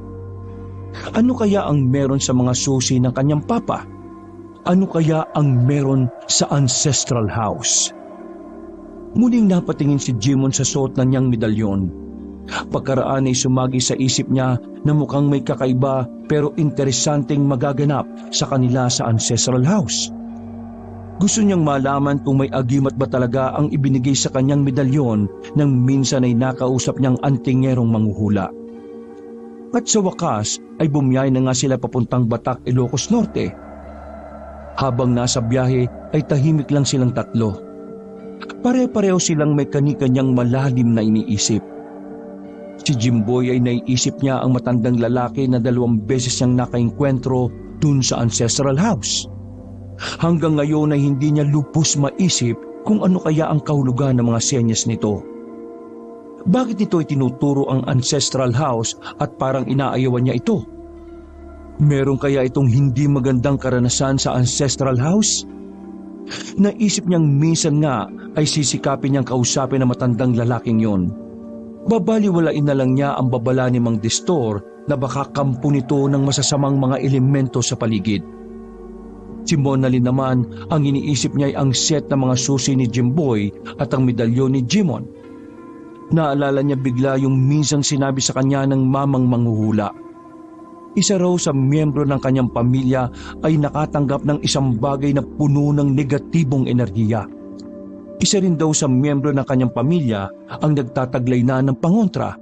Ano kaya ang meron sa mga susi ng kanyang papa? Ano kaya ang meron sa ancestral house? Muling napatingin si Jimon sa suot na niyang medalyon. Pagkaraan ay sumagi sa isip niya na mukhang may kakaiba pero interesanteng magaganap sa kanila sa ancestral house. Gusto niyang malaman kung may agimat ba talaga ang ibinigay sa kanyang medalyon nang minsan ay nakausap niyang antingerong manghuhula. At sa wakas ay bumiyay na nga sila papuntang Batac, Ilocos Norte. Habang nasa biyahe ay tahimik lang silang tatlo. Pare-pareho silang may kani-kanyang malalim na iniisip. Si Jimboy ay naiisip niya ang matandang lalaki na 2 beses niyang nakaengkwentro dun sa ancestral house. Hanggang ngayon ay hindi niya lubos maisip kung ano kaya ang kahulugan ng mga senyas nito. Bakit nito itinuturo ang ancestral house at parang inaayawan niya ito? Meron kaya itong hindi magandang karanasan sa ancestral house? Naisip niyang minsan nga ay sisikapin niyang kausapin ang matandang lalaking yon. Babaliwalain na lang niya ang babala ni Mang Destor na baka kampo nito ng masasamang mga elemento sa paligid. Si Monalyn naman, ang iniisip niya ay ang set ng mga susi ni Jimboy at ang medalyon ni Jimon. Naalala niya bigla yung minsang sinabi sa kanya ng mamang manghuhula. Isa raw sa miyembro ng kanyang pamilya ay nakatanggap ng isang bagay na puno ng negatibong enerhiya. Isa rin daw sa miyembro ng kanyang pamilya ang nagtataglay na ng pangontra.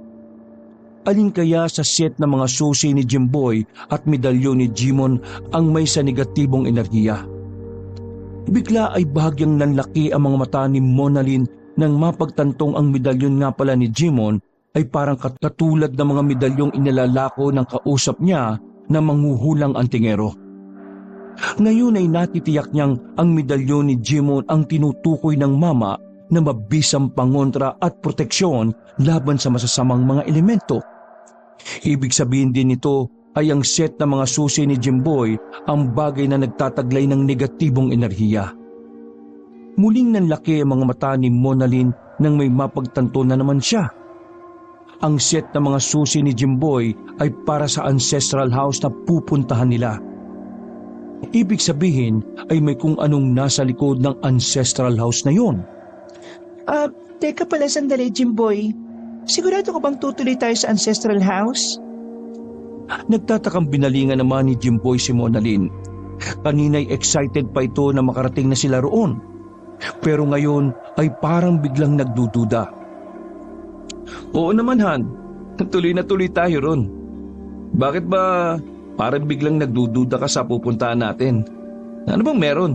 Alin kaya sa set ng mga susi ni Jimboy at medalyon ni Jimon ang may sa negatibong enerhiya? Bigla ay bahagyang nanlaki ang mga mata ni Monalyn nang mapagtantong ang medalyon nga pala ni Jimon ay parang katulad ng mga medalyong inilalako ng kausap niya na manghuhulang antingero. Ngayon ay natitiyak niyang ang medalyon ni Jimon ang tinutukoy ng mama na mabisang pangontra at proteksyon laban sa masasamang mga elemento. Ibig sabihin din nito ay ang set ng mga susi ni Jimboy ang bagay na nagtataglay ng negatibong enerhiya. Muling nanlaki ang mga mata ni Monalyn nang may mapagtanto na naman siya. Ang set ng mga susi ni Jimboy ay para sa ancestral house na pupuntahan nila. Ibig sabihin ay may kung anong nasa likod ng ancestral house na yon.
Teka pala sandali, Jimboy. Sigurado ko bang tutuloy tayo sa ancestral house?
Nagtatakang binalingan naman ni Jimboy si Monalyn. Kanina'y excited pa ito na makarating na sila roon. Pero ngayon ay parang biglang nagdududa.
Oo naman, Han. Tuloy na tuloy tayo ron. Bakit ba parang biglang nagdududa ka sa pupuntahan natin? Ano bang meron?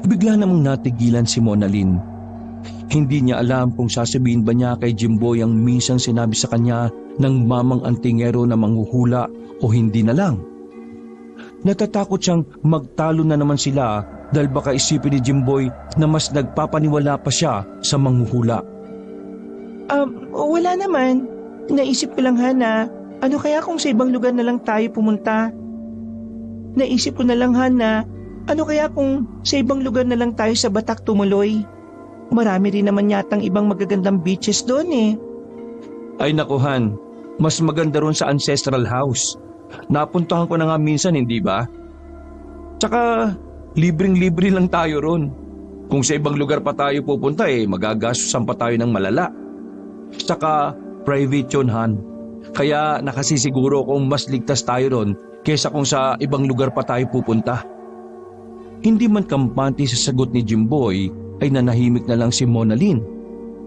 Bigla namang natigilan si Monalyn. Hindi niya alam kung sasabihin ba niya kay Jimboy ang minsang sinabi sa kanya ng mamang antingero na manghuhula o hindi na lang. Natatakot siyang magtalo na naman sila dahil baka isipin ni Jimboy na mas nagpapaniwala pa siya sa manghuhula.
Wala naman. Naisip ko lang, Hana, ano kaya kung sa ibang lugar na lang tayo pumunta? Naisip ko na lang, Hana, ano kaya kung sa ibang lugar na lang tayo sa Batac tumuloy? Marami rin naman yatang ibang magagandang beaches doon eh.
Ay naku, Han. Mas maganda ron sa ancestral house. Napuntahan ko na nga minsan, hindi ba? Tsaka, libreng-libre lang tayo ron. Kung sa ibang lugar pa tayo pupunta magagastusan pa tayo ng malala. Tsaka, private yun, Han. Kaya nakasisiguro kung mas ligtas tayo ron kesa kung sa ibang lugar pa tayo pupunta. Hindi man kampante sa sagot ni Jimboy ay nanahimik na lang si Mona Lynn.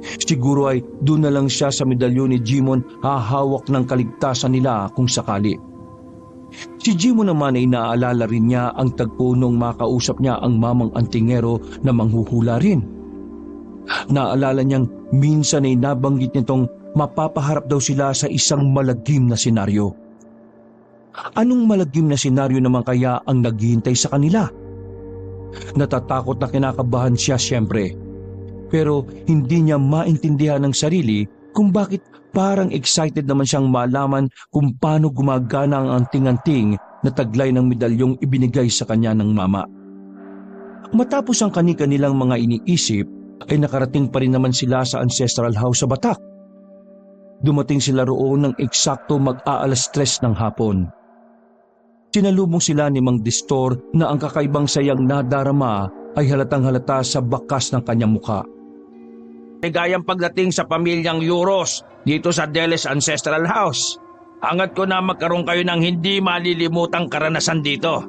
Siguro ay doon na lang siya sa medalyon ni Jimon hahawak ng kaligtasan nila kung sakali. Si Jimon naman ay naaalala rin niya ang tagpo nung makausap niya ang mamang antingero na manghuhula rin. Naalala niyang minsan ay nabanggit nitong mapapaharap daw sila sa isang malagim na senaryo. Anong malagim na senaryo naman kaya ang naghihintay sa kanila? Natatakot na kinakabahan siya siyempre. Pero hindi niya maintindihan ng sarili kung bakit parang excited naman siyang malaman kung paano gumagana ang anting-anting na taglay ng medalyong ibinigay sa kanya ng mama. Matapos ang kani-kanilang mga iniisip, ay nakarating pa rin naman sila sa ancestral house sa Batak. Dumating sila roon ng eksakto mag-aalas 3 ng hapon. Sinalubong sila ni Mang Distor na ang kakaibang sayang nadarama ay halatang halata sa bakas ng kanyang muka.
Ligayang pagdating sa pamilyang Euros dito sa Deles Ancestral House. Angat ko na magkaroon kayo ng hindi malilimutang karanasan dito.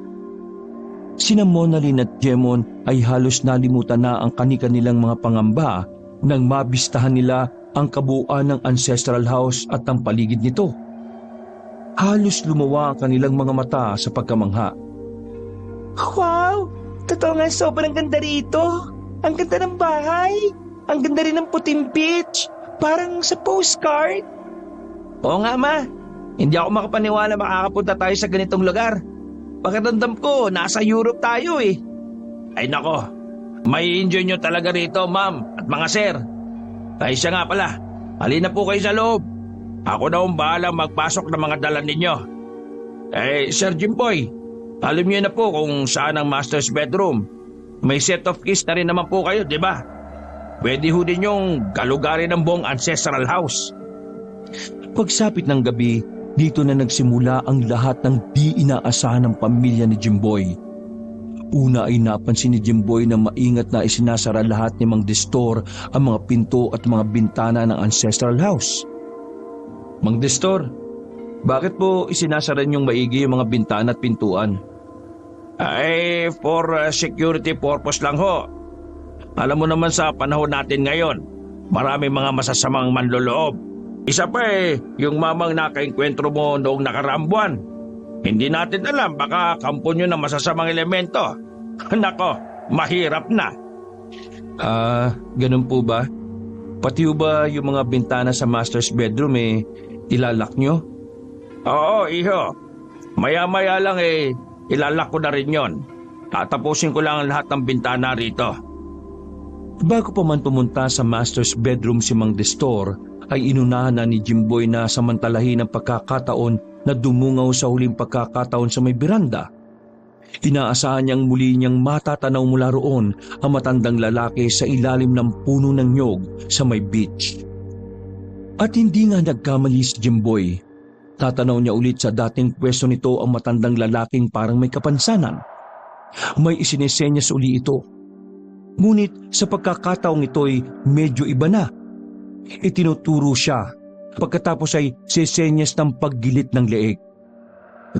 Sina Mona Lynn at Jemon ay halos nalimutan na ang kani-kanilang mga pangamba nang mabistahan nila ang kabuuan ng ancestral house at ang paligid nito. Halos lumawa ang kanilang mga mata sa pagkamangha.
Wow! Totoo nga, sobrang ganda rito. Ang ganda ng bahay. Ang ganda rin ng puting beach. Parang sa postcard.
Oo nga, Ma. Hindi ako makapaniwala makakapunta tayo sa ganitong lugar. Pagkatandam ko, nasa Europe tayo eh. Ay nako, may enjoy nyo talaga rito, ma'am at mga sir. Ay siya nga pala, halina po kayo sa loob. Ako na ang bahala magpasok ng mga dala ninyo. Sir Jimboy, alam niyo na po kung saan ang master's bedroom. May set of keys na rin naman po kayo, di ba? Pwede ho din yung galugarin ng buong ancestral house.
Pagsapit ng gabi, dito na nagsimula ang lahat ng di inaasahan ng pamilya ni Jimboy. Una ay napansin ni Jimboy na maingat na isinasara lahat ni Mang Distor ang mga pinto at mga bintana ng ancestral house.
Mang Distor, bakit po isinasara niyong maigi yung mga bintana at pintuan?
For security purpose lang ho. Alam mo naman sa panahon natin ngayon, marami mga masasamang manloloob. Isa pa yung mamang nakainkwentro mo noong nakaraang buwan. Hindi natin alam, baka kampo nyo ng masasamang elemento. Nako, mahirap na.
Ganun po ba? Pati ba yung mga bintana sa master's bedroom ilalak nyo?
Oo, iho. Maya-maya lang ilalak ko na rin yon. Tatapusin ko lang ang lahat ng bintana rito.
Bago pa man pumunta sa master's bedroom si Mang Distor, ay inunahan na ni Jimboy na samantalahin ang pagkakataon na dumungaw sa huling pagkakataon sa may beranda. Inaasahan niyang muli niyang matatanaw mula roon ang matandang lalaki sa ilalim ng puno ng nyog sa may beach. At hindi nga nagkamali si Jimboy. Tatanaw niya ulit sa dating pwesto nito ang matandang lalaking parang may kapansanan. May isinesenyas uli ito. Ngunit sa pagkakataong ito'y medyo iba na. Itinuturo siya, pagkatapos ay sesenyas ng paggilit ng leeg.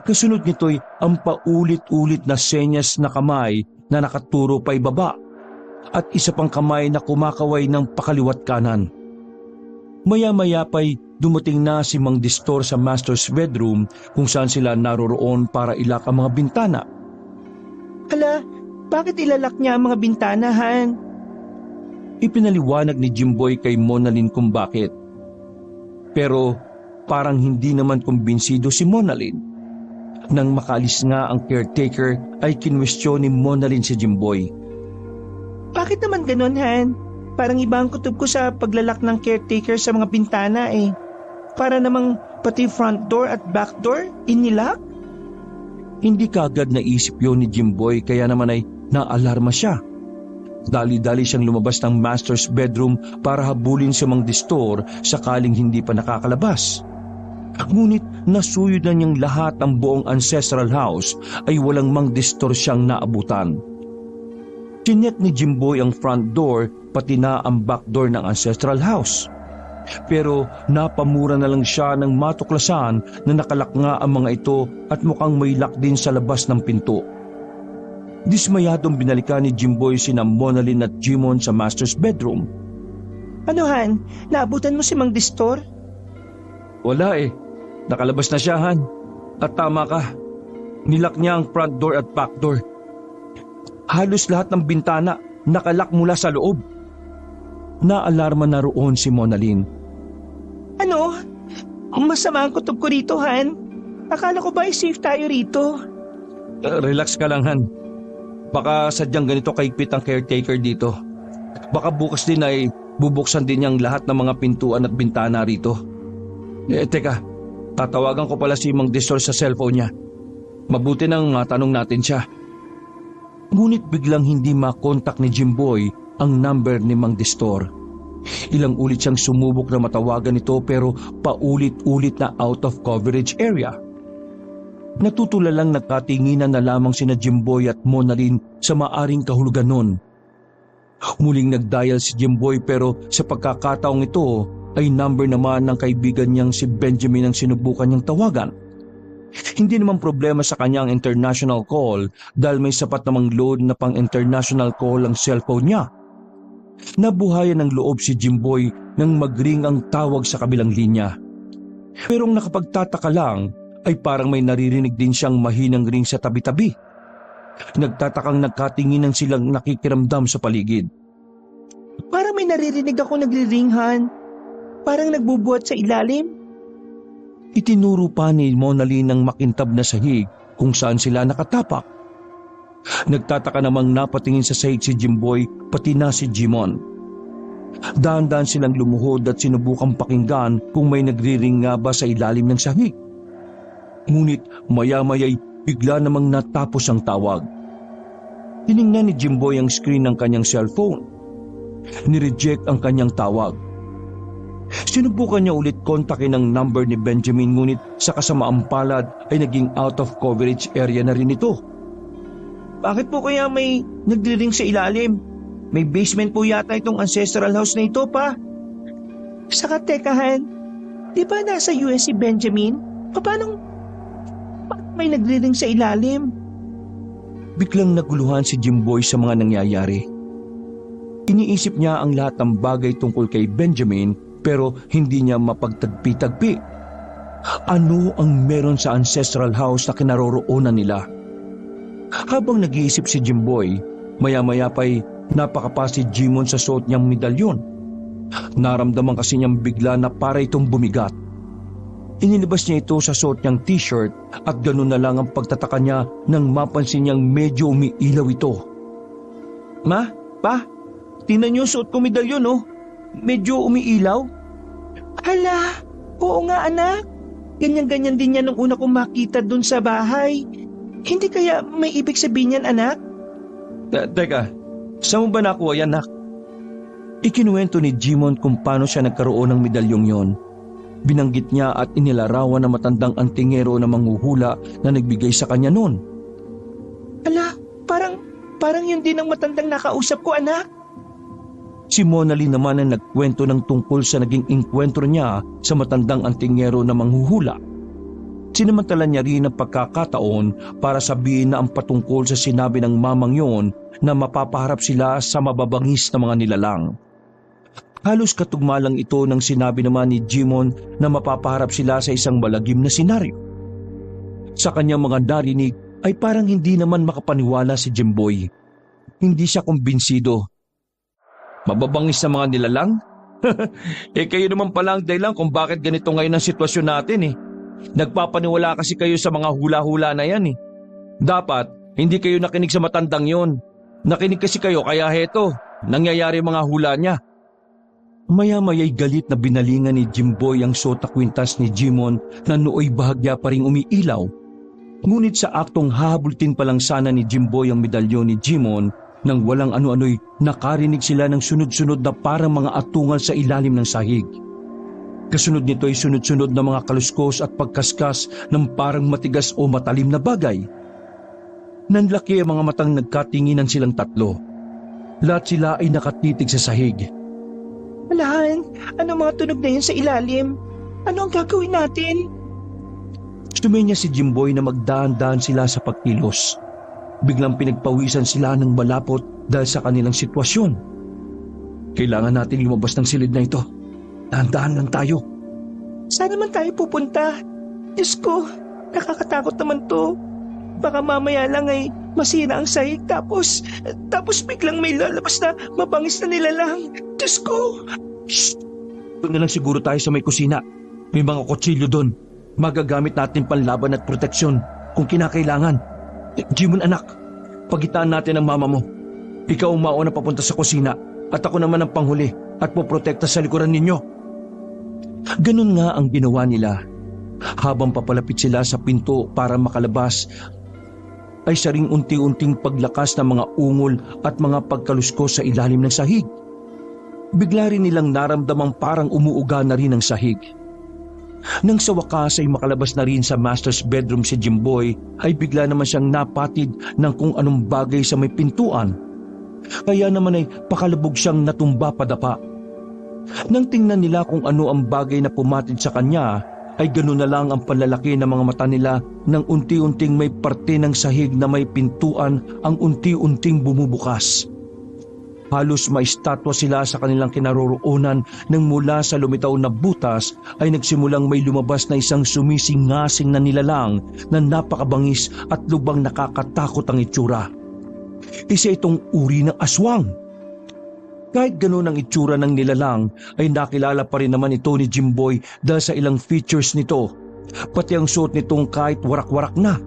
Kasunod nito'y ang paulit-ulit na senyas na kamay na nakaturo pa ibaba at isa pang kamay na kumakaway ng pakaliwat kanan. Maya-maya pa'y dumating na si Mang Distor sa master's bedroom kung saan sila naroroon para ilak ang mga bintana.
Hala, bakit ilalak niya ang mga bintana, Han?
Ipinaliwanag ni Jimboy kay Mona Lynn kung bakit. Pero parang hindi naman kumbinsido si Mona Lynn. Nang makalis nga ang caretaker ay kinwestiyon ni Mona Lynn si Jimboy.
Bakit naman ganun, Han? Parang iba ang kutob ko sa paglalak ng caretaker sa mga bintana Para namang pati front door at back door inilak?
Hindi kaagad naisip yun ni Jimboy kaya naman ay naalarma siya. Dali-dali siyang lumabas ng master's bedroom para habulin si Mang Distor sakaling hindi pa nakakalabas. Ngunit nasuyod na niyang lahat ang buong ancestral house ay walang mang distorsyang naabutan. Chinek ni Jimboy ang front door pati na ang back door ng ancestral house. Pero napamura na lang siya ng matuklasan na nakalak nga ang mga ito at mukhang may lock din sa labas ng pinto. Dismayadong binalikan ni Jimboy sina Monalyn at Jimon sa master's bedroom.
Ano Han, naabutan mo si Mang Distor?
Wala eh. Nakalabas na siya, Han. At tama ka. Nilak niya ang front door at back door. Halos lahat ng bintana nakalak mula sa loob.
Naalarma na roon si Monalyn.
Ano? Masama ang kutob ko rito, Han. Akala ko ba ay safe tayo rito?
Relax ka lang, Han. Baka sadyang ganito kaigpit ang caretaker dito. Baka bukas din ay bubuksan din niyang lahat ng mga pintuan at bintana rito. Teka, tatawagan ko pala si Mang Distor sa cellphone niya. Mabuti nang matanong natin siya.
Ngunit biglang hindi makontak ni Jimboy ang number ni Mang Distor. Ilang ulit siyang sumubok na matawagan ito pero paulit-ulit na out of coverage area. Natutulalang nagkatinginan na lamang sina Jimboy at Monalyn sa maaring kahulugan nun. Muling nagdial si Jimboy pero sa pagkakataong ito ay number naman ng kaibigan niyang si Benjamin ang sinubukan niyang tawagan. Hindi naman problema sa kanyang international call dahil may sapat namang load na pang international call ang cellphone niya. Nabuhayan ng loob si Jimboy nang magring ang tawag sa kabilang linya. Pero ang nakapagtataka lang ay parang may naririnig din siyang mahinang ring sa tabi-tabi. Nagtatakang nagkatinginan silang nakikiramdam sa paligid.
Parang may naririnig ako nagriringhan. Parang nagbubuhat sa ilalim.
Itinuro pa ni Monalyn ng makintab na sahig kung saan sila nakatapak. Nagtataka namang napatingin sa sahig si Jimboy pati na si Jimon. Dahan-dahan silang lumuhod at sinubukang pakinggan kung may nagriring nga ba sa ilalim ng sahig. Ngunit maya-maya'y bigla namang natapos ang tawag. Tiningnan ni Jimboy ang screen ng kanyang cellphone. Nireject ang kanyang tawag. Sinubukan niya ulit kontakin ang number ni Benjamin ngunit sa kasamaang palad ay naging out of coverage area na rin ito.
Bakit po kaya may nagriring sa ilalim? May basement po yata itong ancestral house na ito pa. Saka tekahan, di ba nasa US si Benjamin? Paano may nagriring sa ilalim?
Biglang naguluhan si Jimboy sa mga nangyayari. Iniisip niya ang lahat ng bagay tungkol kay Benjamin pero hindi niya mapagtagpi-tagpi. Ano ang meron sa ancestral house na kinaroroonan nila? Habang nag-iisip si Jimboy, maya-maya pa'y napakapa si Jimon sa suot niyang medalyon. Naramdaman kasi niyang bigla na para itong bumigat. Inilabas niya ito sa suot niyang t-shirt at ganoon na lang ang pagtataka niya nang mapansin niyang medyo umiilaw ito.
Ma, pa, tingnan niyo suot ko medalyon oh. Medyo umiilaw. Hala, oo nga anak. Ganyan-ganyan din yan nung una kong makita dun sa bahay. Hindi kaya may ibig sabihin yan anak?
Teka, saan mo ba nakuha yan, nak?
Ikinuwento ni Jimon kung paano siya nagkaroon ng medalyong yon. Binanggit niya at inilarawan na matandang antingero na manghuhula na nagbigay sa kanya noon.
Ala, parang yun din ang matandang nakausap ko anak.
Si Monalyn naman ang nagkwento ng tungkol sa naging inkwentro niya sa matandang antingero na manghuhula. Sinamantala niya rin ang pagkakataon para sabihin na ang patungkol sa sinabi ng mamang yon na mapapaharap sila sa mababangis na mga nilalang. Halos katugma lang ito ng sinabi naman ni Jimon na mapapaharap sila sa isang malagim na senaryo. Sa kanyang mga narinig ay parang hindi naman makapaniwala si Jimboy. Hindi siya kumbinsido.
Mababangis sa mga nilalang? Kayo naman pala ang dahilan kung bakit ganito ngayon ang sitwasyon natin eh. Nagpapaniwala kasi kayo sa mga hula-hula na yan eh. Dapat, hindi kayo nakinig sa matandang yon. Nakinig kasi kayo kaya heto, nangyayari mga hula niya.
Maya-maya'y galit na binalingan ni Jimboy ang sota kwintas ni Jimon na nooy bahagya pa ring umiilaw. Ngunit sa aktong hahabultin pa lang sana ni Jimboy ang medalyon ni Jimon, nang walang ano-ano'y nakarinig sila ng sunod-sunod na parang mga atungal sa ilalim ng sahig. Kasunod nito ay sunod-sunod na mga kaluskos at pagkaskas ng parang matigas o matalim na bagay. Nanlaki ang mga matang nagkatinginan silang tatlo. Lahat sila ay nakatitig sa sahig.
Malahan, ano mga tunog na yun sa ilalim? Ano ang gagawin natin?
Sumenya si Jimboy na magdaan-daan sila sa pagkilos. Biglang pinagpawisan sila ng malapot dahil sa kanilang sitwasyon. Kailangan natin lumabas ng silid na ito. Dahan-dahan lang tayo.
Saan naman tayo pupunta? Diyos ko, nakakatakot naman to. Baka mamaya lang ay masira ang sahig tapos biglang may lalabas na mabangis na nilalang. Diyos ko!
Shh! Doon na lang siguro tayo sa may kusina. May mga kutsilyo doon. Magagamit natin panlaban at proteksyon kung kinakailangan. Jimon anak, pagitaan natin ang mama mo. Ikaw ang mauna papunta sa kusina at ako naman ang panghuli at poprotekta sa likuran ninyo. Ganun nga ang ginawa nila. Habang papalapit sila sa pinto para makalabas, ay siya ring unti-unting paglakas ng mga ungol at mga pagkaluskos sa ilalim ng sahig. Bigla rin nilang naramdamang parang umuuga na rin ang sahig. Nang sa wakas ay makalabas na rin sa master's bedroom si Jimboy, ay bigla naman siyang napatid ng kung anong bagay sa may pintuan. Kaya naman ay pakalabog siyang natumba padapa. Nang tingnan nila kung ano ang bagay na pumatid sa kanya, ay ganoon na lang ang panlalaki ng mga mata nila nang unti-unting may parte ng sahig na may pintuan ang unti-unting bumubukas. Halos maistatwa sila sa kanilang kinaroroonan nang mula sa lumitaw na butas ay nagsimulang may lumabas na isang sumisingasing na nilalang na napakabangis at lubang nakakatakot ang itsura. Isa itong uri ng aswang. Kahit ganoon ang itsura ng nilalang ay nakilala pa rin naman ito ni Jimboy dahil sa ilang features nito, pati ang suot nitong kahit warak-warak na.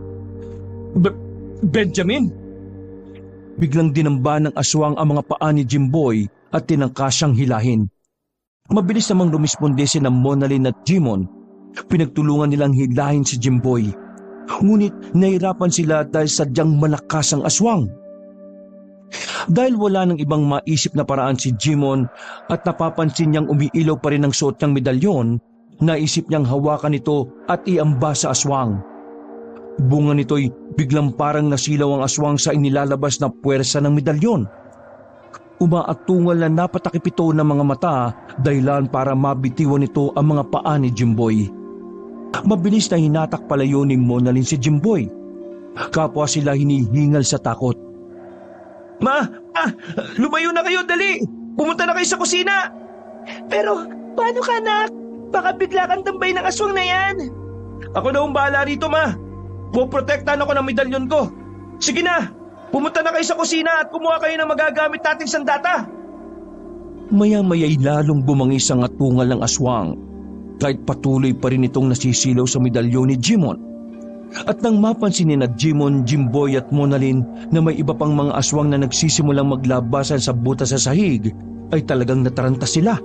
Benjamin?
Biglang dinamba ng aswang ang mga paa ni Jimboy at tinangka siyang hilahin. Mabilis namang rumisponde si Monalyn at Jimon. Pinagtulungan nilang hilahin si Jimboy. Ngunit nahirapan sila dahil sadyang malakas ang aswang. Dahil wala ng ibang maisip na paraan si Jimon at napapansin niyang umiilaw pa rin ang suot niyang medalyon, naisip niyang hawakan ito at iamba sa aswang. Bunga nito'y biglang parang nasilaw ang aswang sa inilalabas na puwersa ng medalyon. Umaatungal na napatakip ito ng mga mata dahilan para mabitiwan nito ang mga paa ni Jimboy. Mabilis na hinatak palayo ni Monalyn si Jimboy. Kapwa sila hinihingal sa takot.
Lumayo na kayo, dali! Pumunta na kayo sa kusina!
Pero paano ka, anak? Baka bigla kang tambay ng aswang na yan.
Ako na ang bahala rito, ma! Poprotektahan ako ng medalyon ko! Sige na! Pumunta na kayo sa kusina at kumuha kayo ng magagamit nating sandata!
Maya-maya'y lalong bumangis ang atungal ng aswang, kahit patuloy pa rin itong nasisilaw sa medalyon ni Jimon. At nang mapansin ni Jimon, Jimboy at Monalyn na may iba pang mga aswang na nagsisimulang maglabasan sa butas sa sahig, ay talagang nataranta sila.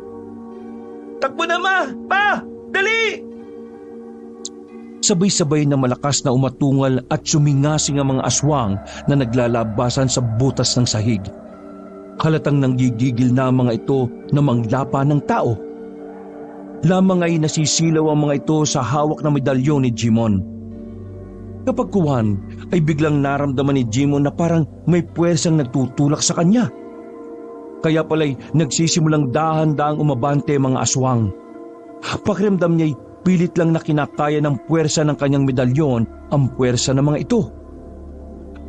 Takbo na, ma! Pa! Dali!
Sabay-sabay na malakas na umatungal at sumingasing ang mga aswang na naglalabasan sa butas ng sahig. Halatang nanggigigil na ang mga ito na manglapa ng tao. Lamang ay nasisilaw ang mga ito sa hawak na medalyon ni Jimon. Kapag kuwan, ay biglang naramdaman ni Jimon na parang may puwersang nagtutulak sa kanya. Kaya pala'y nagsisimulang dahan-dahang umabante mga aswang. Pakiramdam niya'y pilit lang na kinakaya ng puwersa ng kanyang medalyon ang puwersa ng mga ito.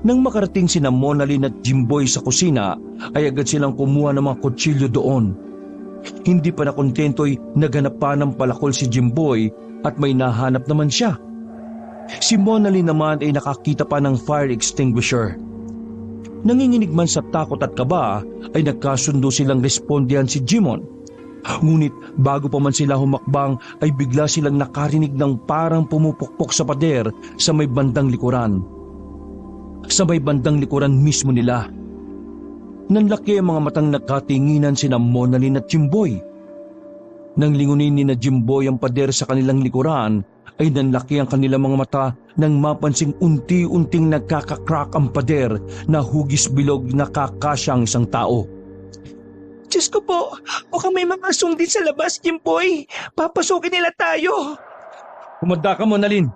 Nang makarating sina Monalyn at Jimboy sa kusina, ay agad silang kumuha ng mga kutsilyo doon. Hindi pa nakontento'y naghanap pa ng palakol si Jimboy at may nahanap naman siya. Si Monalyn naman ay nakakita pa ng fire extinguisher. Nanginginig man sa takot at kaba, ay nagkasundo silang respondihan si Jimon. Ngunit bago pa man sila humakbang ay bigla silang nakarinig ng parang pumupukpok sa pader sa may bandang likuran. Sa may bandang likuran mismo nila. Nanlaki ang mga matang nagkatinginan sina Monalyn at Jimboy. Nang lingunin ni Jimboy ang pader sa kanilang likuran, ay nanlaki ang kanilang mga mata nang mapansing unti-unting nagkakakrak ang pader na hugis bilog na kakasyang isang tao.
Diyos Diyos ko po, baka may mga aswang din sa labas, Jimboy. Papasukin nila tayo.
Kumanda ka, Monalyn.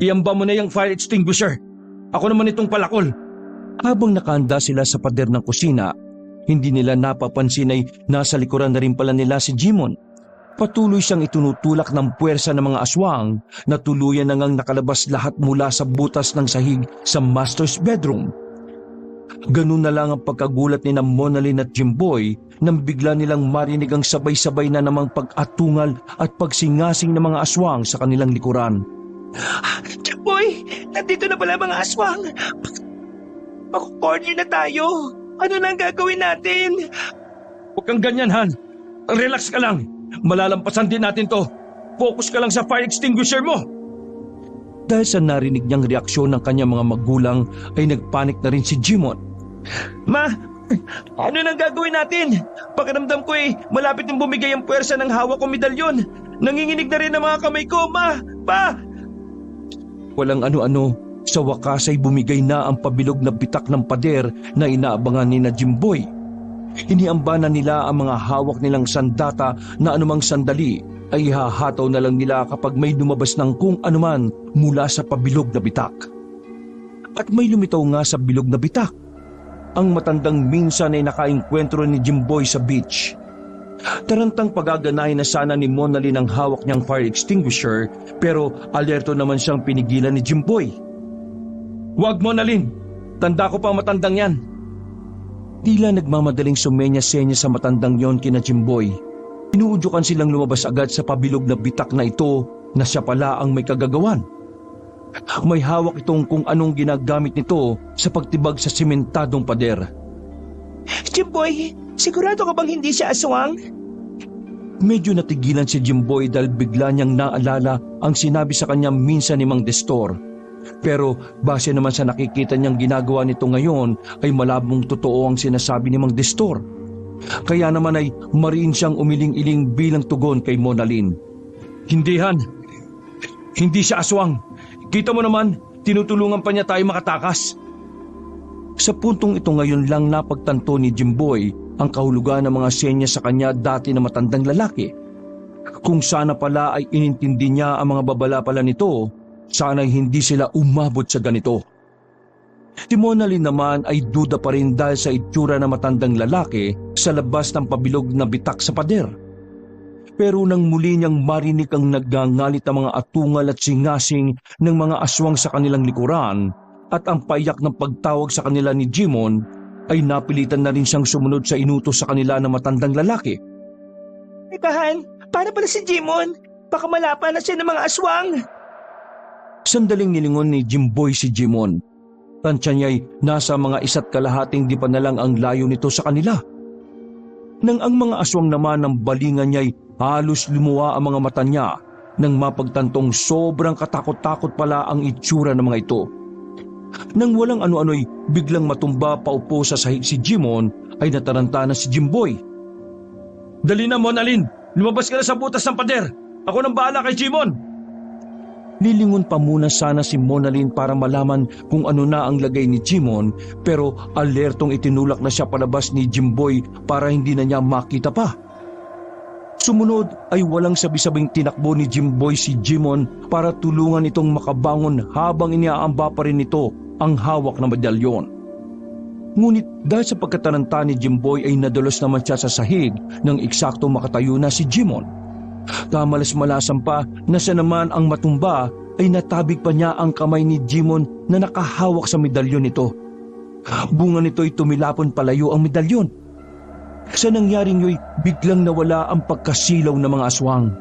Iamba mo na yung fire extinguisher. Ako naman itong palakol.
Habang nakahanda sila sa pader ng kusina, hindi nila napapansin ay nasa likuran na rin pala nila si Jimon. Patuloy siyang itunutulak ng puwersa ng mga aswang na tuluyan na ngang nakalabas lahat mula sa butas ng sahig sa master's bedroom. Ganun na lang ang pagkagulat ni na Monalyn at Jimboy nang bigla nilang marinig ang sabay-sabay na namang pag-atungal at pagsingasing ng mga aswang sa kanilang likuran.
Jimboy, nandito na pala mga aswang. Makukorner na tayo. Ano na ang gagawin natin?
Huwag kang ganyan, Han. Relax ka lang. Malalampasan din natin to. Focus ka lang sa fire extinguisher mo.
Dahil sa narinig niyang reaksyon ng kanyang mga magulang ay nagpanik na rin si Jimon.
Ma, ano nang gagawin natin? Pakiramdam ko malapit nang bumigay ang puwersa ng hawak kong medalyon. Nanginginig na rin ang mga kamay ko, Ma! Pa!
Walang ano-ano, sa wakas ay bumigay na ang pabilog na bitak ng pader na inaabangan ni na Jimboy. Iniambanan nila ang mga hawak nilang sandata na anumang sandali ay hahataw na lang nila kapag may lumabas ng kung anuman mula sa pabilog na bitak. At may lumitaw nga sa bilog na bitak. Ang matandang minsan ay nakaengkwentro ni Jimboy sa beach. Tarantang pagaganahin na sana ni Monalyn ang hawak niyang fire extinguisher pero alerto naman siyang pinigilan ni Jimboy.
Huwag, Monalyn. Tanda ko pa matandang yan.
Tila nagmamadaling sumenya-senya sa matandang yon kina Jimboy. Inuudyukan silang lumabas agad sa pabilog na bitak na ito na siya pala ang may kagagawan. May hawak itong kung anong ginagamit nito sa pagtibag sa sementadong pader.
Jimboy, sigurado ka bang hindi siya aswang?
Medyo natigilan si Jimboy dahil bigla niyang naalala ang sinabi sa kanya minsan ni Mang Destor. Pero base naman sa nakikita niyang ginagawa nito ngayon ay malabong totoo ang sinasabi ni Mang Destor. Kaya naman ay mariin siyang umiling-iling bilang tugon kay Monalyn.
Hindi, Han. Hindi siya aswang. Kita mo naman, tinutulungan pa niya tayo makatakas.
Sa puntong ito ngayon lang napagtanto ni Jimboy ang kahulugan ng mga senya sa kanya dati na matandang lalaki. Kung sana pala ay inintindi niya ang mga babala pala nito, sana'y hindi sila umabot sa ganito. Si Monalyn naman ay duda pa rin dahil sa itsura ng matandang lalaki sa labas ng pabilog na bitak sa pader. Pero nang muli niyang marinig ang nagngangalit ng mga atungal at singasing ng mga aswang sa kanilang likuran at ang payak ng pagtawag sa kanila ni Jimon, ay napilitan na rin siyang sumunod sa inutos sa kanila ng matandang lalaki.
Ibahan, paano pala si Jimon? Baka malapa na siya ng mga aswang.
Sandaling nilingon ni Jimboy si Jimon. Tansya niya'y nasa mga 1.5 di pa na lang ang layo nito sa kanila. Nang ang mga aswang naman ng balingan niya'y halos lumuwa ang mga mata niya nang mapagtantong sobrang katakot-takot pala ang itsura ng mga ito. Nang walang ano-ano'y biglang matumba paupo sa sahig si Jimon ay nataranta na si Jimboy.
Dali na, Monalyn. Lumabas ka na sa butas ng pader. Ako nang bahala kay Jimon.
Lilingon pa muna sana si Monalyn para malaman kung ano na ang lagay ni Jimon, pero alertong itinulak na siya palabas ni Jimboy para hindi na niya makita pa. Sumunod ay walang sabi-sabing tinakbo ni Jimboy si Jimon para tulungan itong makabangon habang iniaamba pa rin nito ang hawak na medalyon. Ngunit dahil sa pagkataranta ni Jimboy ay nadalos naman siya sa sahig nang eksakto makatayo na si Jimon. Kamalas-malasan pa na siya naman ang matumba ay natabig pa niya ang kamay ni Jimon na nakahawak sa medalyon nito. Bunga nito'y tumilapon palayo ang medalyon. Sa nangyaring yo'y biglang nawala ang pagkasilaw ng mga aswang.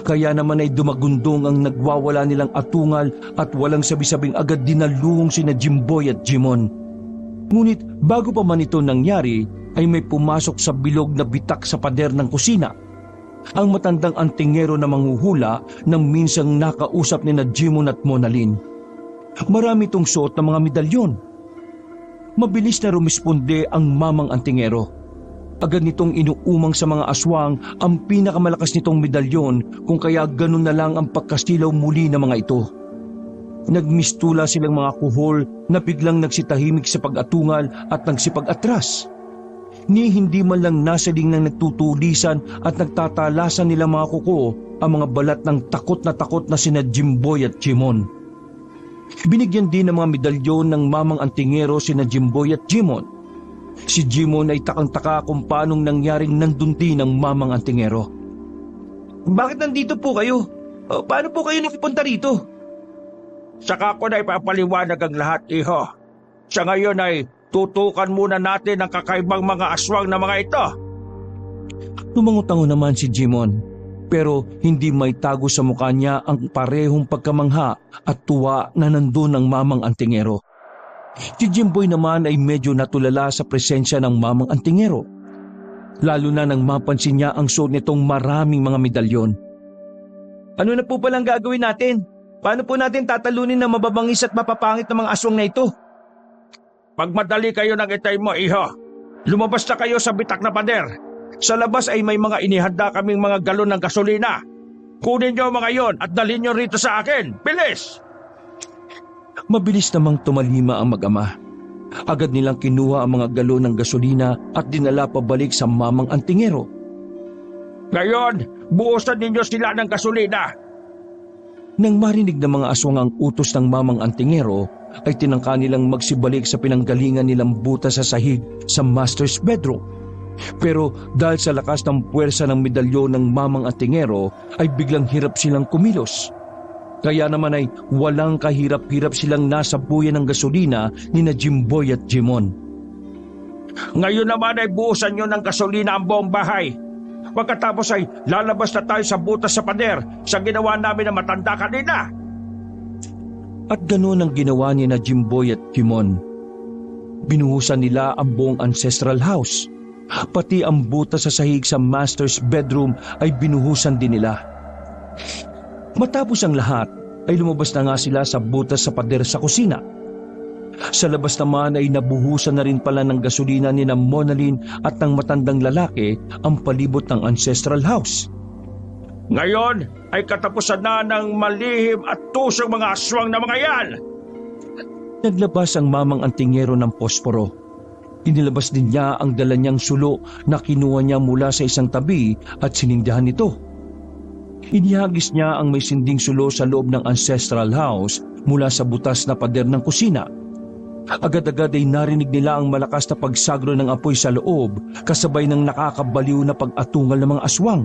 Kaya naman ay dumagundong ang nagwawala nilang atungal at walang sabi-sabing agad dinaluhong sina Jimboy at Jimon. Ngunit bago pa man ito nangyari ay may pumasok sa bilog na bitak sa pader ng kusina. Ang matandang antingero na manghuhula nang minsang nakausap ni na Jimon at Monalyn. Marami itong suot ng mga medalyon. Mabilis na rumisponde ang mamang antingero. Agad nitong inuumang sa mga aswang ang pinakamalakas nitong medalyon kung kaya ganun na lang ang pagkasilaw muli ng mga ito. Nagmistula silang mga kuhol na biglang nagsitahimik sa pag-atungal at nagsipag-atras. ni hindi man lang nasaling ng nagtutulisan at nagtatalasan nila mga kuko ang mga balat ng takot na sina Jimboy at Jimon. Binigyan din ng mga medalyon ng mamang antingero sina Jimboy at Jimon. Si Jimon ay takang-taka kung paanong nangyaring nandun din ang mamang antingero.
Bakit nandito po kayo? Paano po kayo nakipunta rito?
Saka ko na ipapaliwanag ang lahat, iho. Sa ngayon ay tutukan muna natin ang kakaibang mga aswang na mga ito.
Tumango-tango naman si Jimon, pero hindi may tago sa mukha niya ang parehong pagkamangha at tuwa na nandun ang mamang antingero. Si Jimboy naman ay medyo natulala sa presensya ng mamang antingero, lalo na nang mapansin niya ang suot nitong maraming mga medalyon.
Ano na po palang gagawin natin? Paano po natin tatalunin ng mababangis at mapapangit na mga aswang na ito?
Pagmadali kayo ng itay mo, iho. Lumabas na kayo sa bitak na pader. Sa labas ay may mga inihanda kaming mga galon ng gasolina. Kunin niyo mga yon at dalhin niyo rito sa akin. Bilis!
Mabilis namang tumalima ang mag-ama. Agad nilang kinuha ang mga galon ng gasolina at dinala pabalik sa mamang antingero.
Ngayon, buusan ninyo sila ng gasolina.
Nang marinig ng mga aswang ang utos ng mamang antingero, ay tinangka nilang magsibalik sa pinanggalingan nilang butas sa sahig sa master's bedroom. Pero dahil sa lakas ng puwersa ng medalyon ng mamang antingero, ay biglang hirap silang kumilos. Kaya naman ay walang kahirap-hirap silang nasa buyan ng gasolina ni na Jimboy at Jimon.
Ngayon naman ay buusan nyo ng gasolina ang buong bahay. Pagkatapos ay lalabas na tayo sa butas sa pader sa ginawa namin na matanda kanina.
At ganoon ang ginawa ni na Jimboy at Jimon. Binuhusan nila ang buong ancestral house. Pati ang butas sa sahig sa master's bedroom ay binuhusan din nila. Matapos ang lahat, ay lumabas na nga sila sa butas sa pader sa kusina. Sa labas naman ay nabuhusan na rin pala ng gasolina ni na Monalyn at ng matandang lalaki ang palibot ng ancestral house.
Ngayon ay katapusan na ng malihim at tusong mga aswang na mga yan.
Naglabas ang mamang antingero ng posporo. Inilabas din niya ang dala niyang sulo na kinuha niya mula sa isang tabi at sinindihan ito. Inihagis niya ang may sinding sulo sa loob ng ancestral house mula sa butas na pader ng kusina. Agad-agad ay narinig nila ang malakas na pagsagro ng apoy sa loob kasabay ng nakakabaliw na pag-atungal ng mga aswang.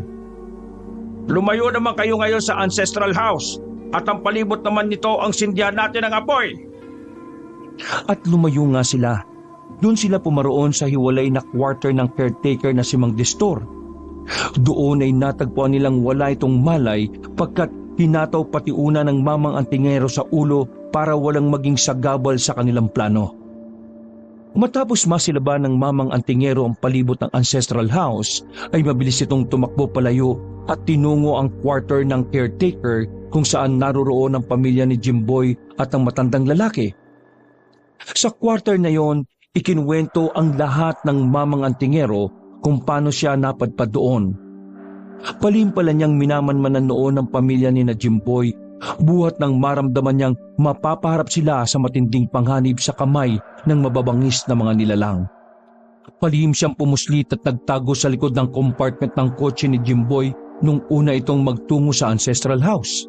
Lumayo naman kayo ngayon sa ancestral house at ang palibot naman nito ang sindihan natin ng apoy.
At lumayo nga sila. Doon sila pumaroon sa hiwalay na quarter ng caretaker na si Mang Destor. Doon ay natagpuan nilang wala itong malay pagkat hinataw pati una ng mamang antingero sa ulo para walang maging sagabal sa kanilang plano. Matapos masilaban ng mamang antingero ang palibot ng ancestral house, ay mabilis itong tumakbo palayo at tinungo ang quarter ng caretaker kung saan naroroon ang pamilya ni Jimboy at ang matandang lalaki. Sa quarter na yon, ikinuwento ang lahat ng mamang antingero kung paano siya napadpad doon. Palihim pala niyang minamanmanan noon ang pamilya ni na Jimboy, buhat nang maramdaman niyang mapapaharap sila sa matinding panghanib sa kamay ng mababangis na mga nilalang. Palihim siyang pumuslit at nagtago sa likod ng compartment ng kotse ni Jimboy nung una itong magtungo sa ancestral house.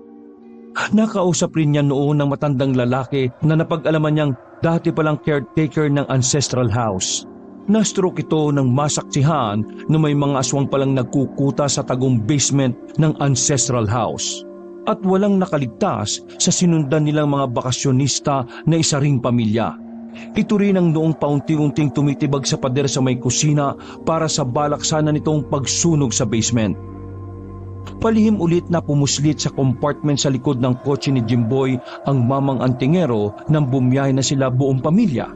Nakausap rin niya noon ng matandang lalaki na napag-alaman niyang dati palang caretaker ng ancestral house. Na-stroke ito ng masaksihan na may mga aswang palang nagkukuta sa tagong basement ng ancestral house. At walang nakaligtas sa sinundan nilang mga bakasyonista na isa ring pamilya. Ito rin ang noong paunti-unting tumitibag sa pader sa may kusina para sa balak sana nitong pagsunog sa basement. Palihim ulit na pumuslit sa compartment sa likod ng kotse ni Jimboy ang mamang antingero nang bumiyahe na sila buong pamilya.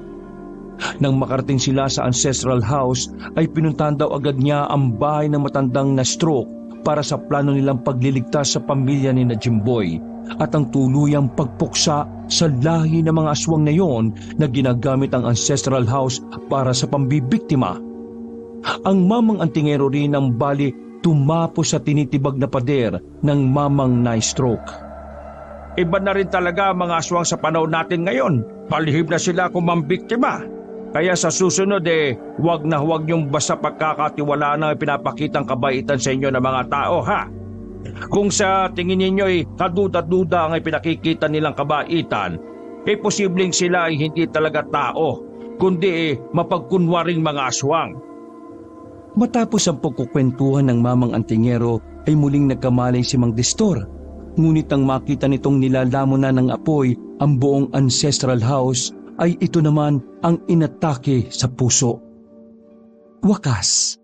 Nang makarating sila sa ancestral house ay pinuntahan daw agad niya ang bahay ng matandang na stroke para sa plano nilang pagliligtas sa pamilya ni na Jimboy at ang tuluyang pagpuksa sa lahi ng mga aswang na yon na ginagamit ang ancestral house para sa pambibiktima. Ang mamang antingero rin ang bali tumapos sa tinitibag na pader ng mamang na-stroke.
Iba na rin talaga ang mga aswang sa panahon natin ngayon. Palihim na sila kung mambiktima. Kaya sa susunod huwag na huwag niyong basta pagkakatiwalaan ang pinapakitang kabaitan sa inyo ng mga tao, ha? Kung sa tingin ninyo kaduda-duda ang pinakikita nilang kabaitan, posibleng sila ay hindi talaga tao, kundi mapagkunwaring mga aswang.
Matapos ang pagkukwentuhan ng mamang antingero ay muling nagkamalay si Mang Destor. Ngunit ang makita nitong nilalamon na ng apoy ang buong ancestral house ay ito naman ang inatake sa puso. Wakas,